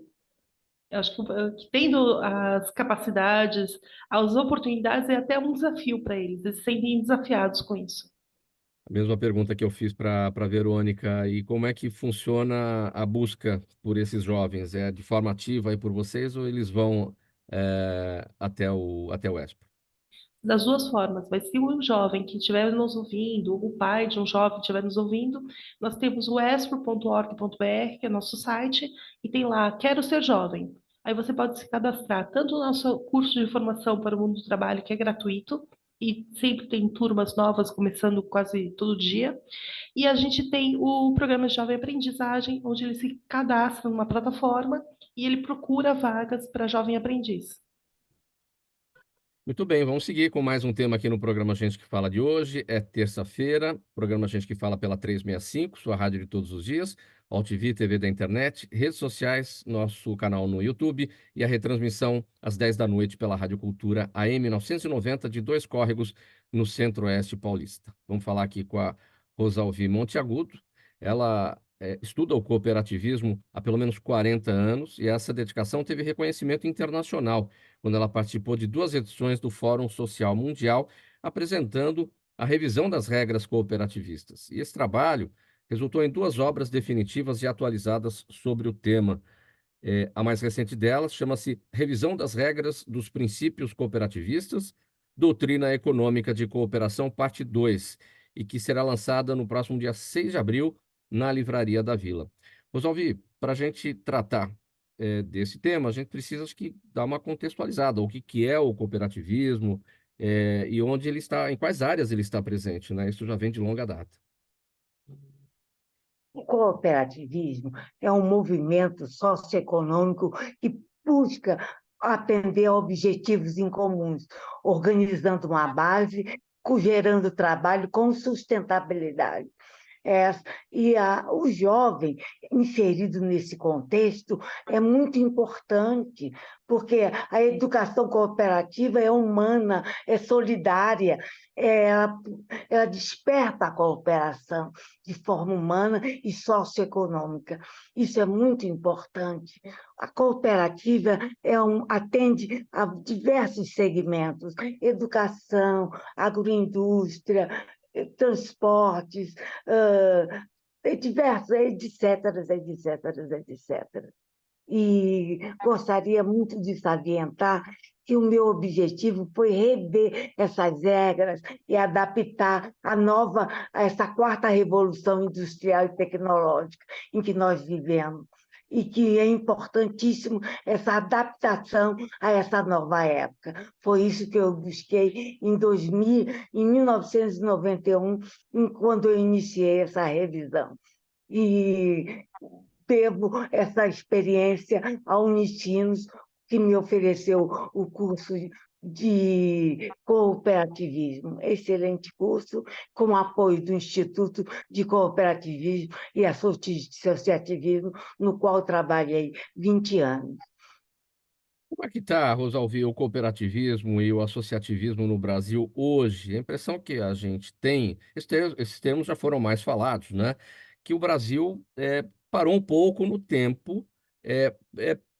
Eu acho que tendo as capacidades, as oportunidades, é até um desafio para eles. Eles se sentem desafiados com isso. A mesma pergunta que eu fiz para Verônica. E como é que funciona a busca por esses jovens? É de forma ativa aí por vocês ou eles vão até o Expo? Das duas formas, mas se um jovem que estiver nos ouvindo, o pai de um jovem que estiver nos ouvindo, nós temos o espro.org.br, que é nosso site, e tem lá, quero ser jovem. Aí você pode se cadastrar tanto no nosso curso de formação para o mundo do trabalho, que é gratuito, e sempre tem turmas novas começando quase todo dia. E a gente tem o programa de Jovem Aprendizagem, onde ele se cadastra numa plataforma e ele procura vagas para jovem aprendiz. Muito bem, vamos seguir com mais um tema aqui no programa Gente que Fala de hoje. É terça-feira, programa Gente que Fala pela 365, sua rádio de todos os dias, AltV, TV da internet, redes sociais, nosso canal no YouTube e a retransmissão às 10 da noite pela Rádio Cultura AM 990 de Dois Córregos, no Centro-Oeste Paulista. Vamos falar aqui com a Rosalvi Monteagudo. Ela estuda o cooperativismo há pelo menos 40 anos e essa dedicação teve reconhecimento internacional quando ela participou de 2 edições do Fórum Social Mundial, apresentando a revisão das regras cooperativistas. E esse trabalho resultou em 2 obras definitivas e atualizadas sobre o tema. A mais recente delas chama-se Revisão das Regras dos Princípios Cooperativistas, Doutrina Econômica de Cooperação, parte 2, e que será lançada no próximo dia 6 de abril na Livraria da Vila. Rosalvi, para a gente tratar desse tema, a gente precisa, acho que, dar uma contextualizada. O que é o cooperativismo e onde ele está, em quais áreas ele está presente, né? Isso já vem de longa data. O cooperativismo é um movimento socioeconômico que busca atender a objetivos em comuns, organizando uma base, gerando trabalho com sustentabilidade. É, o jovem inserido nesse contexto é muito importante, porque a educação cooperativa é humana, é solidária, ela desperta a cooperação de forma humana e socioeconômica. Isso é muito importante. A cooperativa atende a diversos segmentos: educação, agroindústria, transportes, diversos, etc. E gostaria muito de salientar que o meu objetivo foi rever essas regras e adaptar a essa 4ª revolução industrial e tecnológica em que nós vivemos. e que é importantíssimo essa adaptação a essa nova época. Foi isso que eu busquei em 1991, quando eu iniciei essa revisão. E devo essa experiência à Unicinos, que me ofereceu o curso de cooperativismo, excelente curso, com apoio do Instituto de Cooperativismo e Associativismo, no qual trabalhei 20 anos. Como é que está, Rosalvi, o cooperativismo e o associativismo no Brasil hoje? A impressão que a gente tem, esses termos já foram mais falados, né? Que o Brasil parou um pouco no tempo.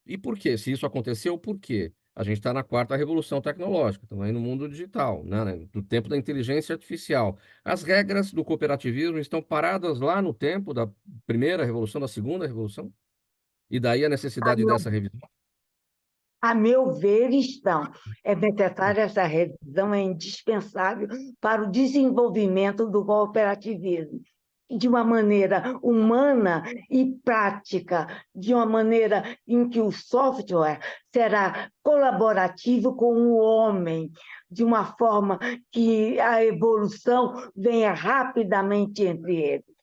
E por quê? Se isso aconteceu, por quê? A gente está na quarta revolução tecnológica, estamos aí no mundo digital, né? Do tempo da inteligência artificial. As regras do cooperativismo estão paradas lá no tempo da primeira revolução, da segunda revolução? E daí a necessidade dessa revisão? A meu ver, estão. É necessária essa revisão, é indispensável para o desenvolvimento do cooperativismo, de uma maneira humana e prática, de uma maneira em que o software será colaborativo com o homem, de uma forma que a evolução venha rapidamente entre eles.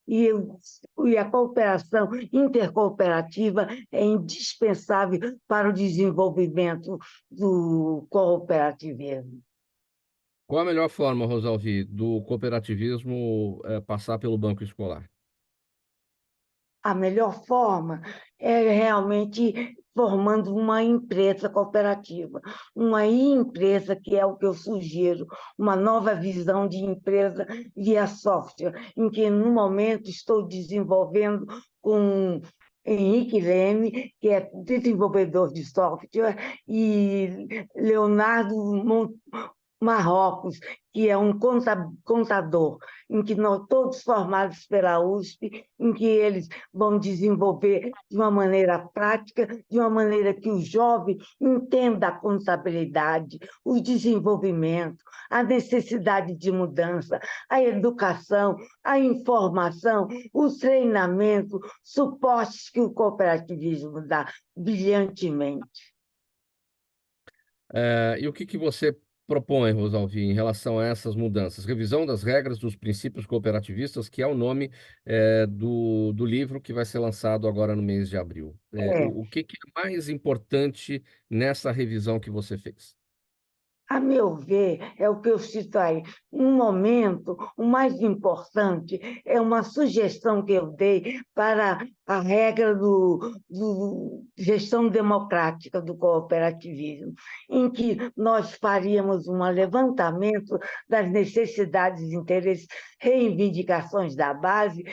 E a cooperação intercooperativa é indispensável para o desenvolvimento do cooperativismo. Qual a melhor forma, Rosalvi, do cooperativismo passar pelo banco escolar? A melhor forma é realmente formando uma empresa cooperativa, uma empresa que é o que eu sugiro, uma nova visão de empresa via software, em que no momento estou desenvolvendo com Henrique Leme, que é desenvolvedor de software, e Leonardo Marrocos, que é um contador, em que nós, todos formados pela USP, em que eles vão desenvolver de uma maneira prática, de uma maneira que o jovem entenda a contabilidade, o desenvolvimento, a necessidade de mudança, a educação, a informação, o treinamento, suportes que o cooperativismo dá brilhantemente. E o que você propõe, Rosalvi, em relação a essas mudanças? Revisão das regras dos princípios cooperativistas, que é o nome do livro que vai ser lançado agora no mês de abril. O que é mais importante nessa revisão que você fez? A meu ver, é o que eu cito aí. No momento, o mais importante é uma sugestão que eu dei para a regra do gestão democrática do cooperativismo, em que nós faríamos um levantamento das necessidades, interesses, reivindicações da base,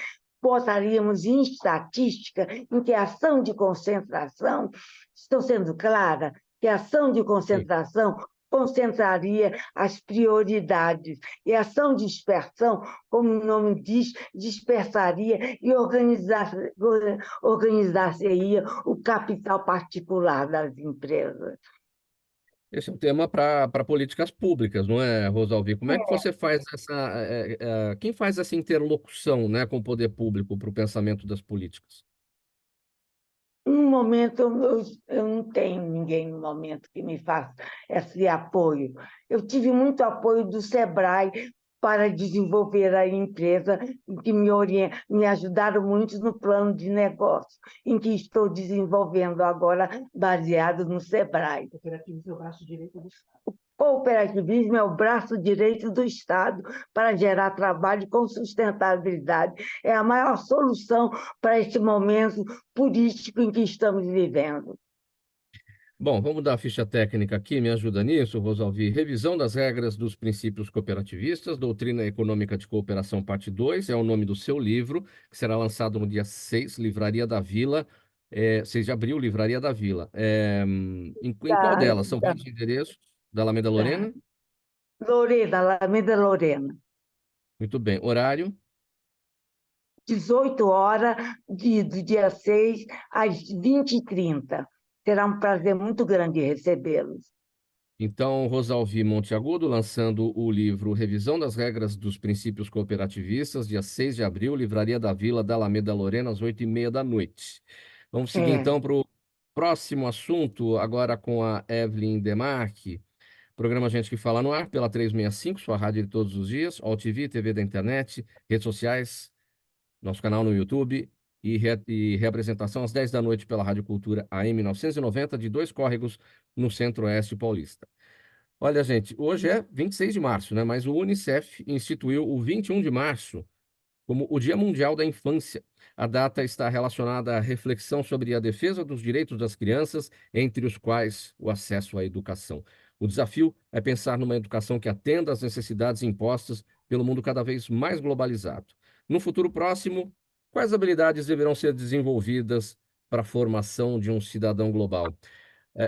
botaríamos em estatística em que a ação de concentração, estou sendo clara, que a ação de concentração concentraria as prioridades. E a ação de dispersão, como o nome diz, dispersaria e organizar-se-ia o capital particular das empresas. Esse é um tema para políticas públicas, não é, Rosalvi? Como é que você faz quem faz essa interlocução, né, com o poder público para o pensamento das políticas? No momento, eu não tenho ninguém no momento que me faça esse apoio. Eu tive muito apoio do SEBRAE para desenvolver a empresa, que me ajudaram muito no plano de negócio, em que estou desenvolvendo agora, baseado no SEBRAE. O cooperativismo é o braço direito do Estado. O cooperativismo é o braço direito do Estado para gerar trabalho com sustentabilidade. É a maior solução para esse momento político em que estamos vivendo. Bom, vamos dar a ficha técnica aqui, me ajuda nisso, Rosalvi. Revisão das regras dos princípios cooperativistas, Doutrina Econômica de Cooperação, parte 2, é o nome do seu livro, que será lançado no dia 6, Livraria da Vila, 6 de abril, Livraria da Vila. Em qual delas? São vários endereços da Alameda Lorena? Lorena, Alameda Lorena. Muito bem. Horário? 18 horas, do dia 6 às 20h30. Será um prazer muito grande recebê-los. Então, Rosalvi Monteagudo, lançando o livro Revisão das Regras dos Princípios Cooperativistas, dia 6 de abril, Livraria da Vila da Alameda Lorena, às 20h30 da noite. Vamos seguir então para o próximo assunto, agora com a Evelyn Demarque. Programa Gente que Fala no Ar, pela 365, sua rádio de todos os dias, All TV, TV da internet, redes sociais, nosso canal no YouTube e reapresentação às 10 da noite pela Rádio Cultura AM 990, de Dois Córregos, no Centro-Oeste Paulista. Olha, gente, hoje é 26 de março, né? Mas o Unicef instituiu o 21 de março como o Dia Mundial da Infância. A data está relacionada à reflexão sobre a defesa dos direitos das crianças, entre os quais o acesso à educação. O desafio é pensar numa educação que atenda às necessidades impostas pelo mundo cada vez mais globalizado. No futuro próximo, quais habilidades deverão ser desenvolvidas para a formação de um cidadão global?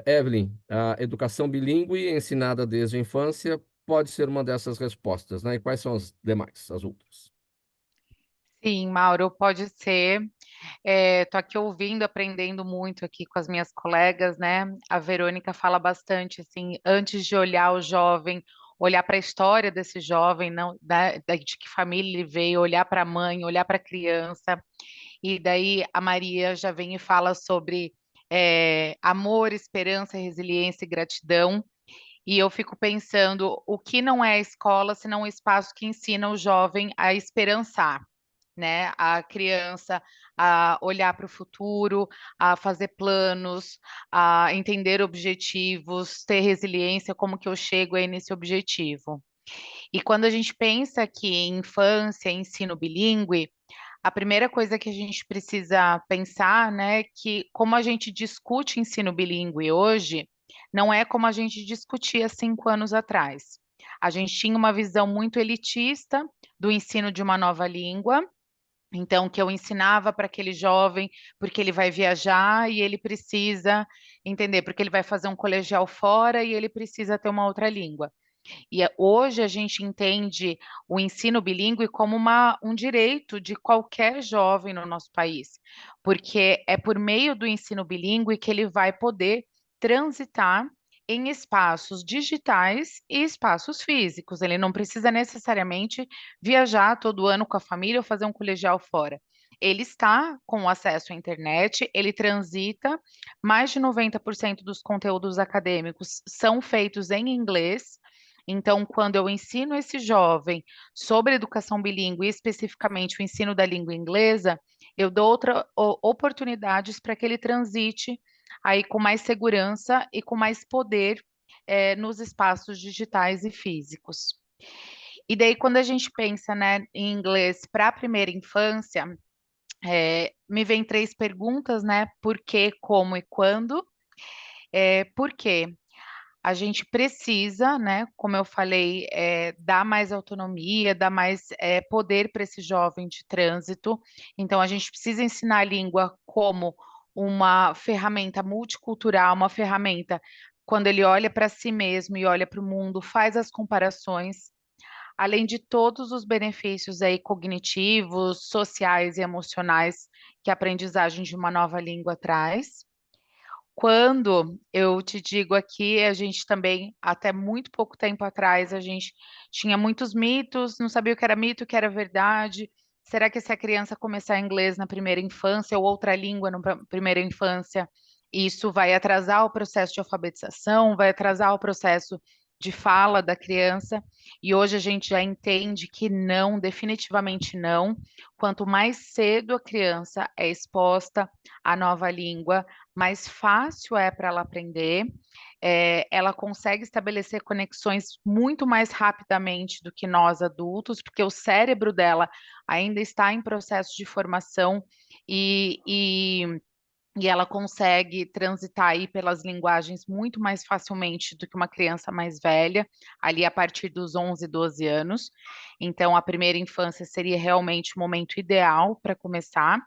Evelyn, a educação bilíngue ensinada desde a infância pode ser uma dessas respostas, né? E quais são as demais, as outras? Sim, Mauro, pode ser. Estou aqui ouvindo, aprendendo muito aqui com as minhas colegas, né? A Verônica fala bastante, assim, antes de olhar o jovem, olhar para a história desse jovem, não, de que família ele veio, olhar para a mãe, olhar para a criança. E daí a Maria já vem e fala sobre amor, esperança, resiliência e gratidão. E eu fico pensando, o que não é a escola, senão um espaço que ensina o jovem a esperançar, né? A criança a olhar para o futuro, a fazer planos, a entender objetivos, ter resiliência, como que eu chego aí nesse objetivo. E quando a gente pensa que em infância, ensino bilíngue, a primeira coisa que a gente precisa pensar, né, que como a gente discute ensino bilíngue hoje, não é como a gente discutia 5 anos atrás. A gente tinha uma visão muito elitista do ensino de uma nova língua, então, que eu ensinava para aquele jovem, porque ele vai viajar e ele precisa entender, porque ele vai fazer um colegial fora e ele precisa ter uma outra língua. E hoje a gente entende o ensino bilíngue como um direito de qualquer jovem no nosso país, porque é por meio do ensino bilíngue que ele vai poder transitar em espaços digitais e espaços físicos. Ele não precisa necessariamente viajar todo ano com a família ou fazer um colegial fora. Ele está com acesso à internet, ele transita, mais de 90% dos conteúdos acadêmicos são feitos em inglês. Então, quando eu ensino esse jovem sobre educação bilíngue, e especificamente o ensino da língua inglesa, eu dou oportunidades para que ele transite aí com mais segurança e com mais poder nos espaços digitais e físicos. E daí, quando a gente pensa, né, em inglês para a primeira infância, me vem 3 perguntas, né? Por quê, como e quando? Por quê? A gente precisa, né, como eu falei, dar mais autonomia, dar mais poder para esse jovem de trânsito. Então, a gente precisa ensinar a língua como uma ferramenta multicultural, uma ferramenta quando ele olha para si mesmo e olha para o mundo, faz as comparações, além de todos os benefícios aí cognitivos, sociais e emocionais que a aprendizagem de uma nova língua traz. Quando eu te digo aqui, a gente também, até muito pouco tempo atrás, a gente tinha muitos mitos, não sabia o que era mito, o que era verdade. Será que se a criança começar inglês na primeira infância ou outra língua na primeira infância, isso vai atrasar o processo de alfabetização, vai atrasar o processo de fala da criança? E hoje a gente já entende que não, definitivamente não. Quanto mais cedo a criança é exposta à nova língua, mais fácil é para ela aprender, ela consegue estabelecer conexões muito mais rapidamente do que nós adultos, porque o cérebro dela ainda está em processo de formação e ela consegue transitar aí pelas linguagens muito mais facilmente do que uma criança mais velha, ali a partir dos 11, 12 anos. Então, a primeira infância seria realmente o momento ideal para começar.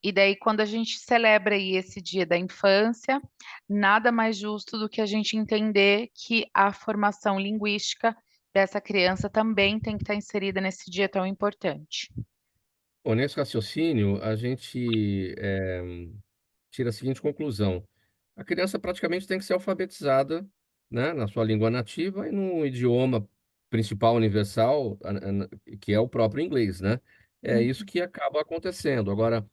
E daí, quando a gente celebra aí esse dia da infância, nada mais justo do que a gente entender que a formação linguística dessa criança também tem que estar inserida nesse dia tão importante. Bom, nesse raciocínio, a gente tira a seguinte conclusão: a criança praticamente tem que ser alfabetizada, né, na sua língua nativa e no idioma principal universal, que é o próprio inglês, né? É isso que acaba acontecendo. Agora,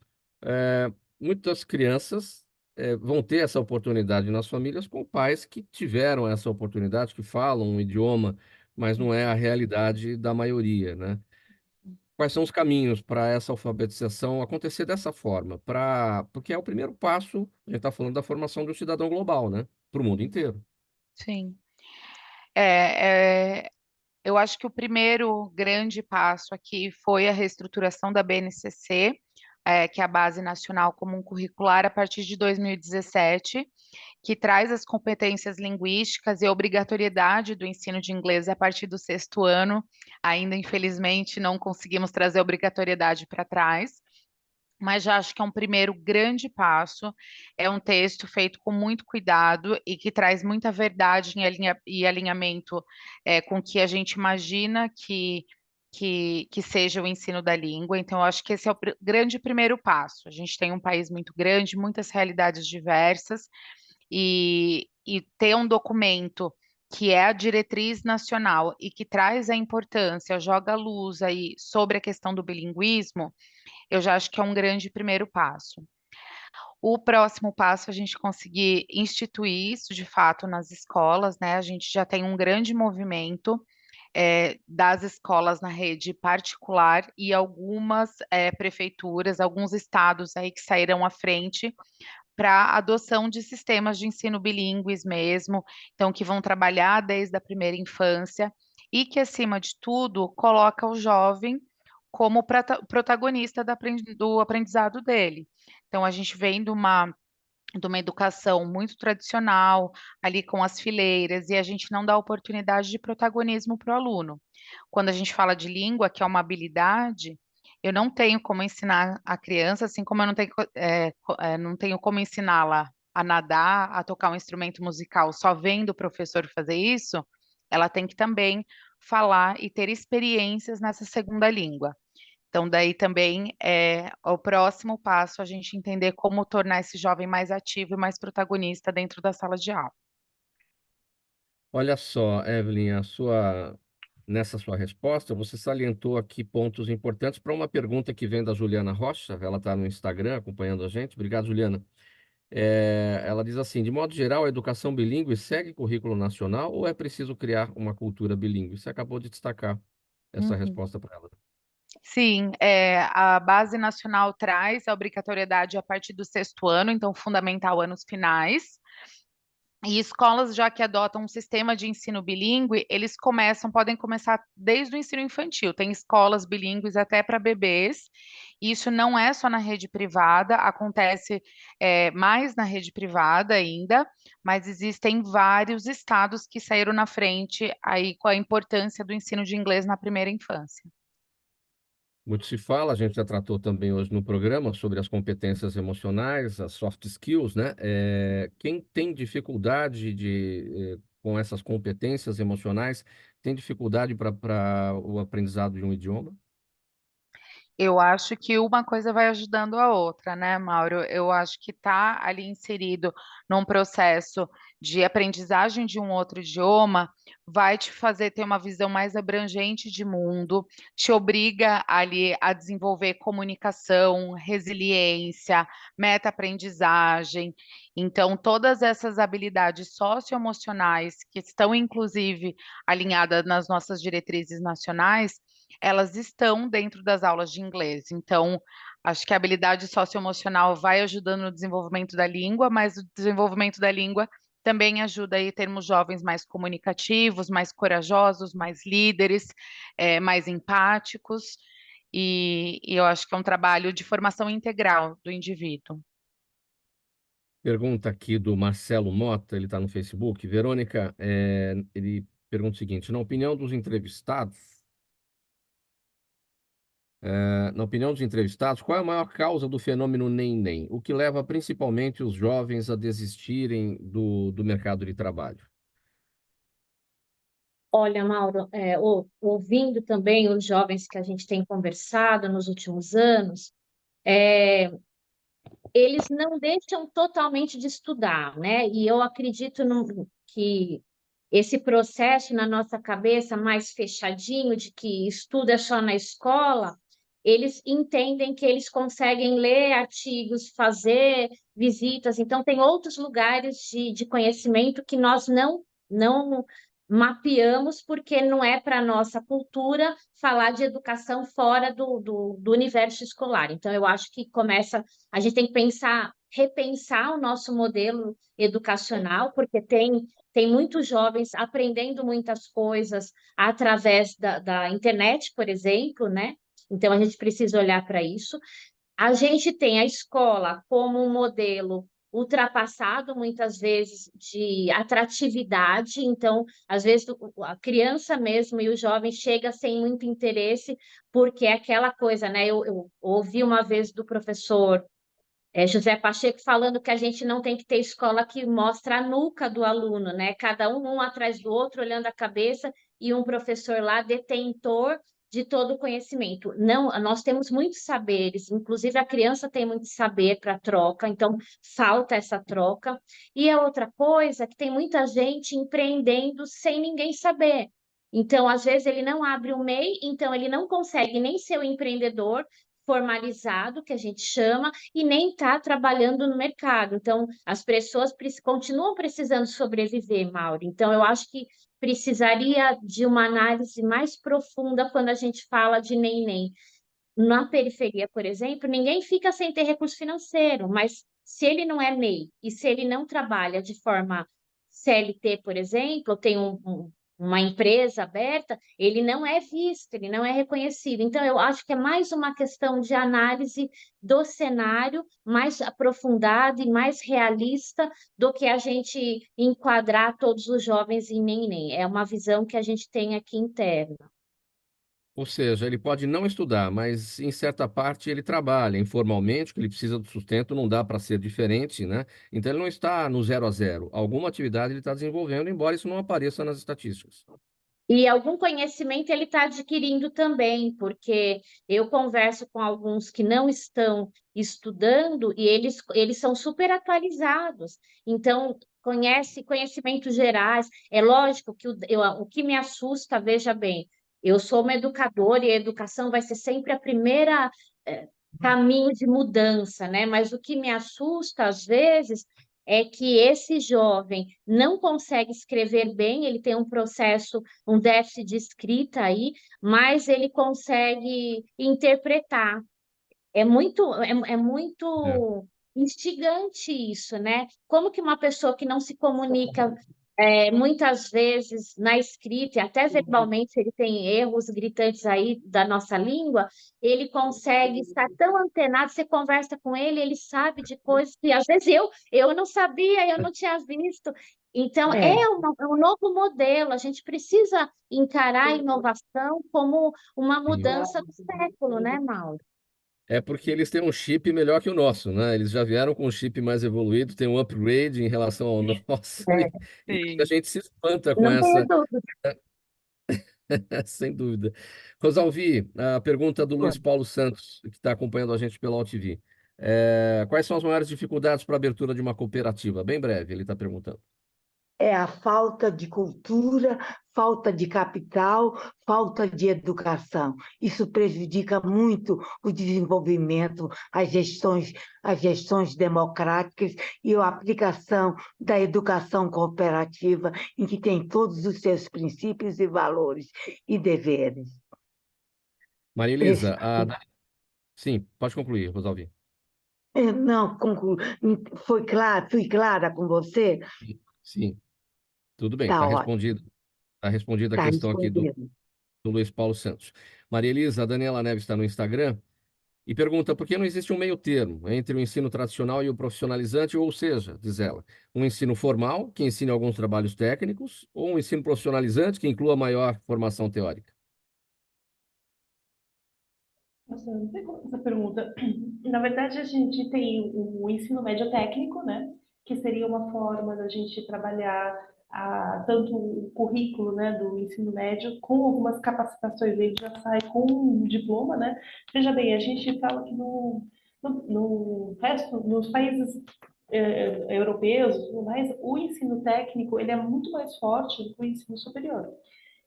muitas crianças vão ter essa oportunidade nas famílias com pais que tiveram essa oportunidade, que falam um idioma, mas não é a realidade da maioria, né? Quais são os caminhos para essa alfabetização acontecer dessa forma? Porque é o primeiro passo, a gente está falando da formação de um cidadão global, né? Para o mundo inteiro. Sim. É, eu acho que o primeiro grande passo aqui foi a reestruturação da BNCC, que é a Base Nacional Comum Curricular, a partir de 2017, que traz as competências linguísticas e a obrigatoriedade do ensino de inglês a partir do 6º ano. Ainda, infelizmente, não conseguimos trazer a obrigatoriedade para trás, mas já acho que é um primeiro grande passo. É um texto feito com muito cuidado e que traz muita verdade e alinhamento com o que a gente imagina que seja o ensino da língua. Então, eu acho que esse é o grande primeiro passo. A gente tem um país muito grande, muitas realidades diversas, e ter um documento que é a diretriz nacional e que traz a importância, joga a luz aí sobre a questão do bilinguismo, eu já acho que é um grande primeiro passo. O próximo passo é a gente conseguir instituir isso de fato nas escolas, né? A gente já tem um grande movimento das escolas na rede particular e algumas prefeituras, alguns estados aí que saíram à frente para a adoção de sistemas de ensino bilíngues mesmo, então que vão trabalhar desde a primeira infância e que, acima de tudo, coloca o jovem como protagonista do aprendizado dele. Então, a gente vem de uma educação muito tradicional, ali com as fileiras, e a gente não dá oportunidade de protagonismo para o aluno. Quando a gente fala de língua, que é uma habilidade, eu não tenho como ensinar a criança, assim como eu não tenho como ensiná-la a nadar, a tocar um instrumento musical só vendo o professor fazer isso, ela tem que também falar e ter experiências nessa segunda língua. Então, daí também é o próximo passo a gente entender como tornar esse jovem mais ativo e mais protagonista dentro da sala de aula. Olha só, Evelyn, nessa sua resposta, você salientou aqui pontos importantes para uma pergunta que vem da Juliana Rocha. Ela está no Instagram acompanhando a gente. Obrigado, Juliana. Ela diz assim: de modo geral, a educação bilíngue segue currículo nacional ou é preciso criar uma cultura bilíngue? Você acabou de destacar essa Uhum. resposta para ela. Sim, a Base Nacional traz a obrigatoriedade a partir do 6º ano, então fundamental anos finais. E escolas já que adotam um sistema de ensino bilíngue, podem começar desde o ensino infantil. Tem escolas bilíngues até para bebês. Isso não é só na rede privada, acontece mais na rede privada ainda, mas existem vários estados que saíram na frente aí com a importância do ensino de inglês na primeira infância. Muito se fala, a gente já tratou também hoje no programa sobre as competências emocionais, as soft skills, né? Quem tem dificuldade com essas competências emocionais tem dificuldade para o aprendizado de um idioma? Eu acho que uma coisa vai ajudando a outra, né, Mauro? Eu acho que está ali inserido num processo de aprendizagem de um outro idioma vai te fazer ter uma visão mais abrangente de mundo, te obriga ali a desenvolver comunicação, resiliência, meta-aprendizagem. Então, todas essas habilidades socioemocionais que estão, inclusive, alinhadas nas nossas diretrizes nacionais, elas estão dentro das aulas de inglês. Então, acho que a habilidade socioemocional vai ajudando no desenvolvimento da língua, mas o desenvolvimento da língua também ajuda aí a termos jovens mais comunicativos, mais corajosos, mais líderes, mais empáticos. E eu acho que é um trabalho de formação integral do indivíduo. Pergunta aqui do Marcelo Mota, ele está no Facebook. Verônica, ele pergunta o seguinte: na opinião dos entrevistados, qual é a maior causa do fenômeno nem-nem? O que leva principalmente os jovens a desistirem do mercado de trabalho? Olha, Mauro, ouvindo também os jovens que a gente tem conversado nos últimos anos, eles não deixam totalmente de estudar, né? E eu acredito que esse processo na nossa cabeça mais fechadinho de que estudo é só na escola, eles entendem que eles conseguem ler artigos, fazer visitas, então tem outros lugares de conhecimento que nós não mapeamos, porque não é para a nossa cultura falar de educação fora do universo escolar. Então, eu acho que a gente tem que repensar o nosso modelo educacional, porque tem muitos jovens aprendendo muitas coisas através da internet, por exemplo, né? Então, a gente precisa olhar para isso. A gente tem a escola como um modelo ultrapassado, muitas vezes, de atratividade. Então, às vezes, a criança mesmo e o jovem chega sem muito interesse, porque é aquela coisa, né? Eu ouvi uma vez do professor José Pacheco falando que a gente não tem que ter escola que mostra a nuca do aluno, né? Cada um atrás do outro, olhando a cabeça, e um professor lá detentor de todo o conhecimento. Não, nós temos muitos saberes, inclusive a criança tem muito saber para troca, então falta essa troca. E a outra coisa, que tem muita gente empreendendo sem ninguém saber. Então, às vezes, ele não abre o MEI, então ele não consegue nem ser o empreendedor formalizado, que a gente chama, e nem está trabalhando no mercado. Então, as pessoas continuam precisando sobreviver, Mauro. Então, eu acho que precisaria de uma análise mais profunda quando a gente fala de nem. Na periferia, por exemplo, ninguém fica sem ter recurso financeiro, mas se ele não é MEI e se ele não trabalha de forma CLT, por exemplo, tem uma empresa aberta, ele não é visto, ele não é reconhecido. Então, eu acho que é mais uma questão de análise do cenário mais aprofundada e mais realista do que a gente enquadrar todos os jovens em nem. É uma visão que a gente tem aqui interna. Ou seja, ele pode não estudar, mas em certa parte ele trabalha informalmente, que ele precisa do sustento, não dá para ser diferente, né? Então ele não está no 0 a 0. Alguma atividade ele está desenvolvendo, embora isso não apareça nas estatísticas. E algum conhecimento ele está adquirindo também, porque eu converso com alguns que não estão estudando e eles são super atualizados. Então, conhecimentos gerais. É lógico que o que me assusta, veja bem, eu sou uma educadora e a educação vai ser sempre a primeira caminho de mudança, né? Mas o que me assusta, às vezes, é que esse jovem não consegue escrever bem, ele tem um processo, um déficit de escrita aí, mas ele consegue interpretar. É É. muito instigante isso, né? Como que uma pessoa que não se comunica muitas vezes na escrita e até verbalmente ele tem erros gritantes aí da nossa língua, ele consegue estar tão antenado, você conversa com ele sabe de coisas que às vezes eu não sabia, eu não tinha visto. Então, É, é um novo modelo, a gente precisa encarar a inovação como uma Sim. mudança do século, né, Mauro? É porque eles têm um chip melhor que o nosso, né? Eles já vieram com um chip mais evoluído, tem um upgrade em relação ao nosso, e a Sim. gente se espanta com Não tenho essa, dúvida. sem dúvida. Rosalvi, a pergunta do Luiz Paulo Santos, que está acompanhando a gente pela OTV. Quais são as maiores dificuldades para a abertura de uma cooperativa? Bem breve, ele está perguntando. é a falta de cultura, falta de capital, falta de educação. Isso prejudica muito o desenvolvimento, as gestões democráticas e a aplicação da educação cooperativa, em que tem todos os seus princípios e valores e deveres. Maria Preci- Elisa, sim, pode concluir, Rosalvi. Não, foi claro, fui clara com você? Sim, tudo bem, Está ótimo, está respondida a está questão aqui do respondido. Luiz Paulo Santos. Maria Elisa, a Daniela Neves está no Instagram e pergunta por que não existe um meio termo entre o ensino tradicional e o profissionalizante, ou seja, diz ela, um ensino formal, que ensine alguns trabalhos técnicos, ou um ensino profissionalizante, que inclua maior formação teórica? Nossa, não sei como essa pergunta. Na verdade, a gente tem o ensino médio técnico, né? Que seria uma forma da gente trabalhar tanto o currículo, né, do ensino médio com algumas capacitações. Ele já sai com um diploma, né? Veja bem, a gente fala que no resto, nos países europeus, e tudo mais, o ensino técnico ele é muito mais forte do que o ensino superior.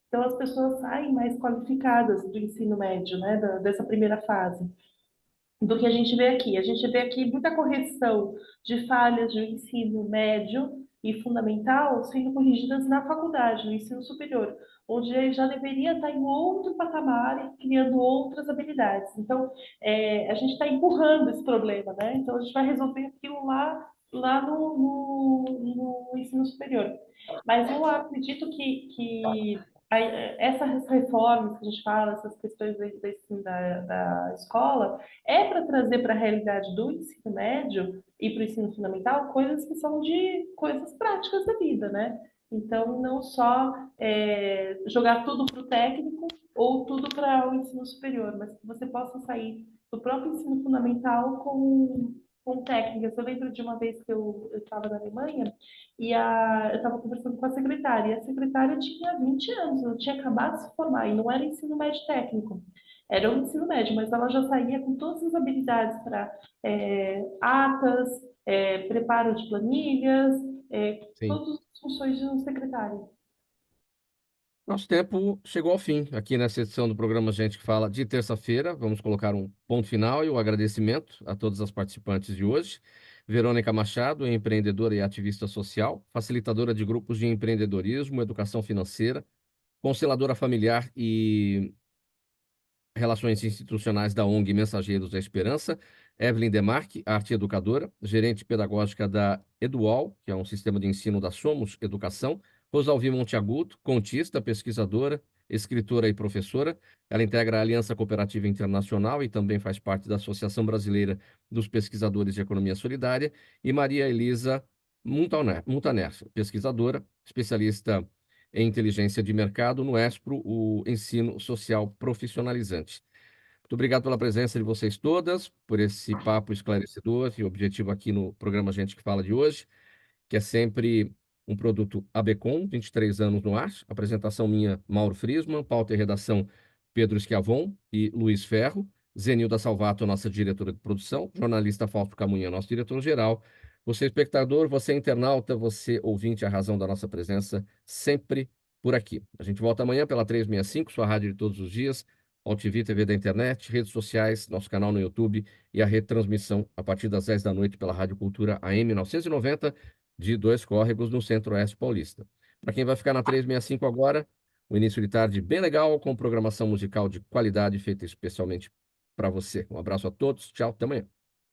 Então, as pessoas saem mais qualificadas do ensino médio, né, dessa primeira fase, do que a gente vê aqui. A gente vê aqui muita correção de falhas do ensino médio e fundamental sendo corrigidas na faculdade, no ensino superior, onde ele já deveria estar em outro patamar e criando outras habilidades. Então, a gente está empurrando esse problema, né? Então, a gente vai resolver aquilo lá no ensino superior. Mas eu acredito que essas reformas que a gente fala, essas questões da escola, é para trazer para a realidade do ensino médio e para o ensino fundamental coisas que são de coisas práticas da vida, né? Então, não só jogar tudo para o técnico ou tudo para o ensino superior, mas que você possa sair do próprio ensino fundamental com técnicas. Eu lembro de uma vez que eu estava na Alemanha e eu estava conversando com a secretária, e a secretária tinha 20 anos, ela tinha acabado de se formar, e não era ensino médio técnico. Era o ensino médio, mas ela já saía com todas as habilidades para atas, preparo de planilhas, Sim. todas as funções de um secretário. Nosso tempo chegou ao fim aqui nessa edição do programa Gente que Fala de terça-feira. Vamos colocar um ponto final e o agradecimento a todas as participantes de hoje. Verônica Machado, empreendedora e ativista social, facilitadora de grupos de empreendedorismo, educação financeira, consteladora familiar e relações institucionais da ONG Mensageiros da Esperança. Evelyn Demarque, arte educadora, gerente pedagógica da Edual, que é um sistema de ensino da Somos Educação. Rosalvi Monteagudo, contista, pesquisadora, escritora e professora. Ela integra a Aliança Cooperativa Internacional e também faz parte da Associação Brasileira dos Pesquisadores de Economia Solidária. E Maria Elisa Muntaner, pesquisadora, especialista em inteligência de mercado no ESPRO, o ensino social profissionalizante. Muito obrigado pela presença de vocês todas, por esse papo esclarecedor e objetivo aqui no programa Gente que Fala de hoje, que é sempre um produto ABCom, 23 anos no ar. Apresentação minha, Mauro Friesman, pauta e redação Pedro Schiavon e Luiz Ferro, Zenilda Salvato, nossa diretora de produção, jornalista Fausto Camunha, nosso diretor-geral. Você espectador, você internauta, você ouvinte, a razão da nossa presença sempre por aqui. A gente volta amanhã pela 365, sua rádio de todos os dias, AltV TV da internet, redes sociais, nosso canal no YouTube e a retransmissão a partir das 10 da noite pela Rádio Cultura AM 990 de Dois Córregos, no Centro-Oeste Paulista. Para quem vai ficar na 365 agora, o início de tarde bem legal, com programação musical de qualidade feita especialmente para você. Um abraço a todos, tchau, até amanhã.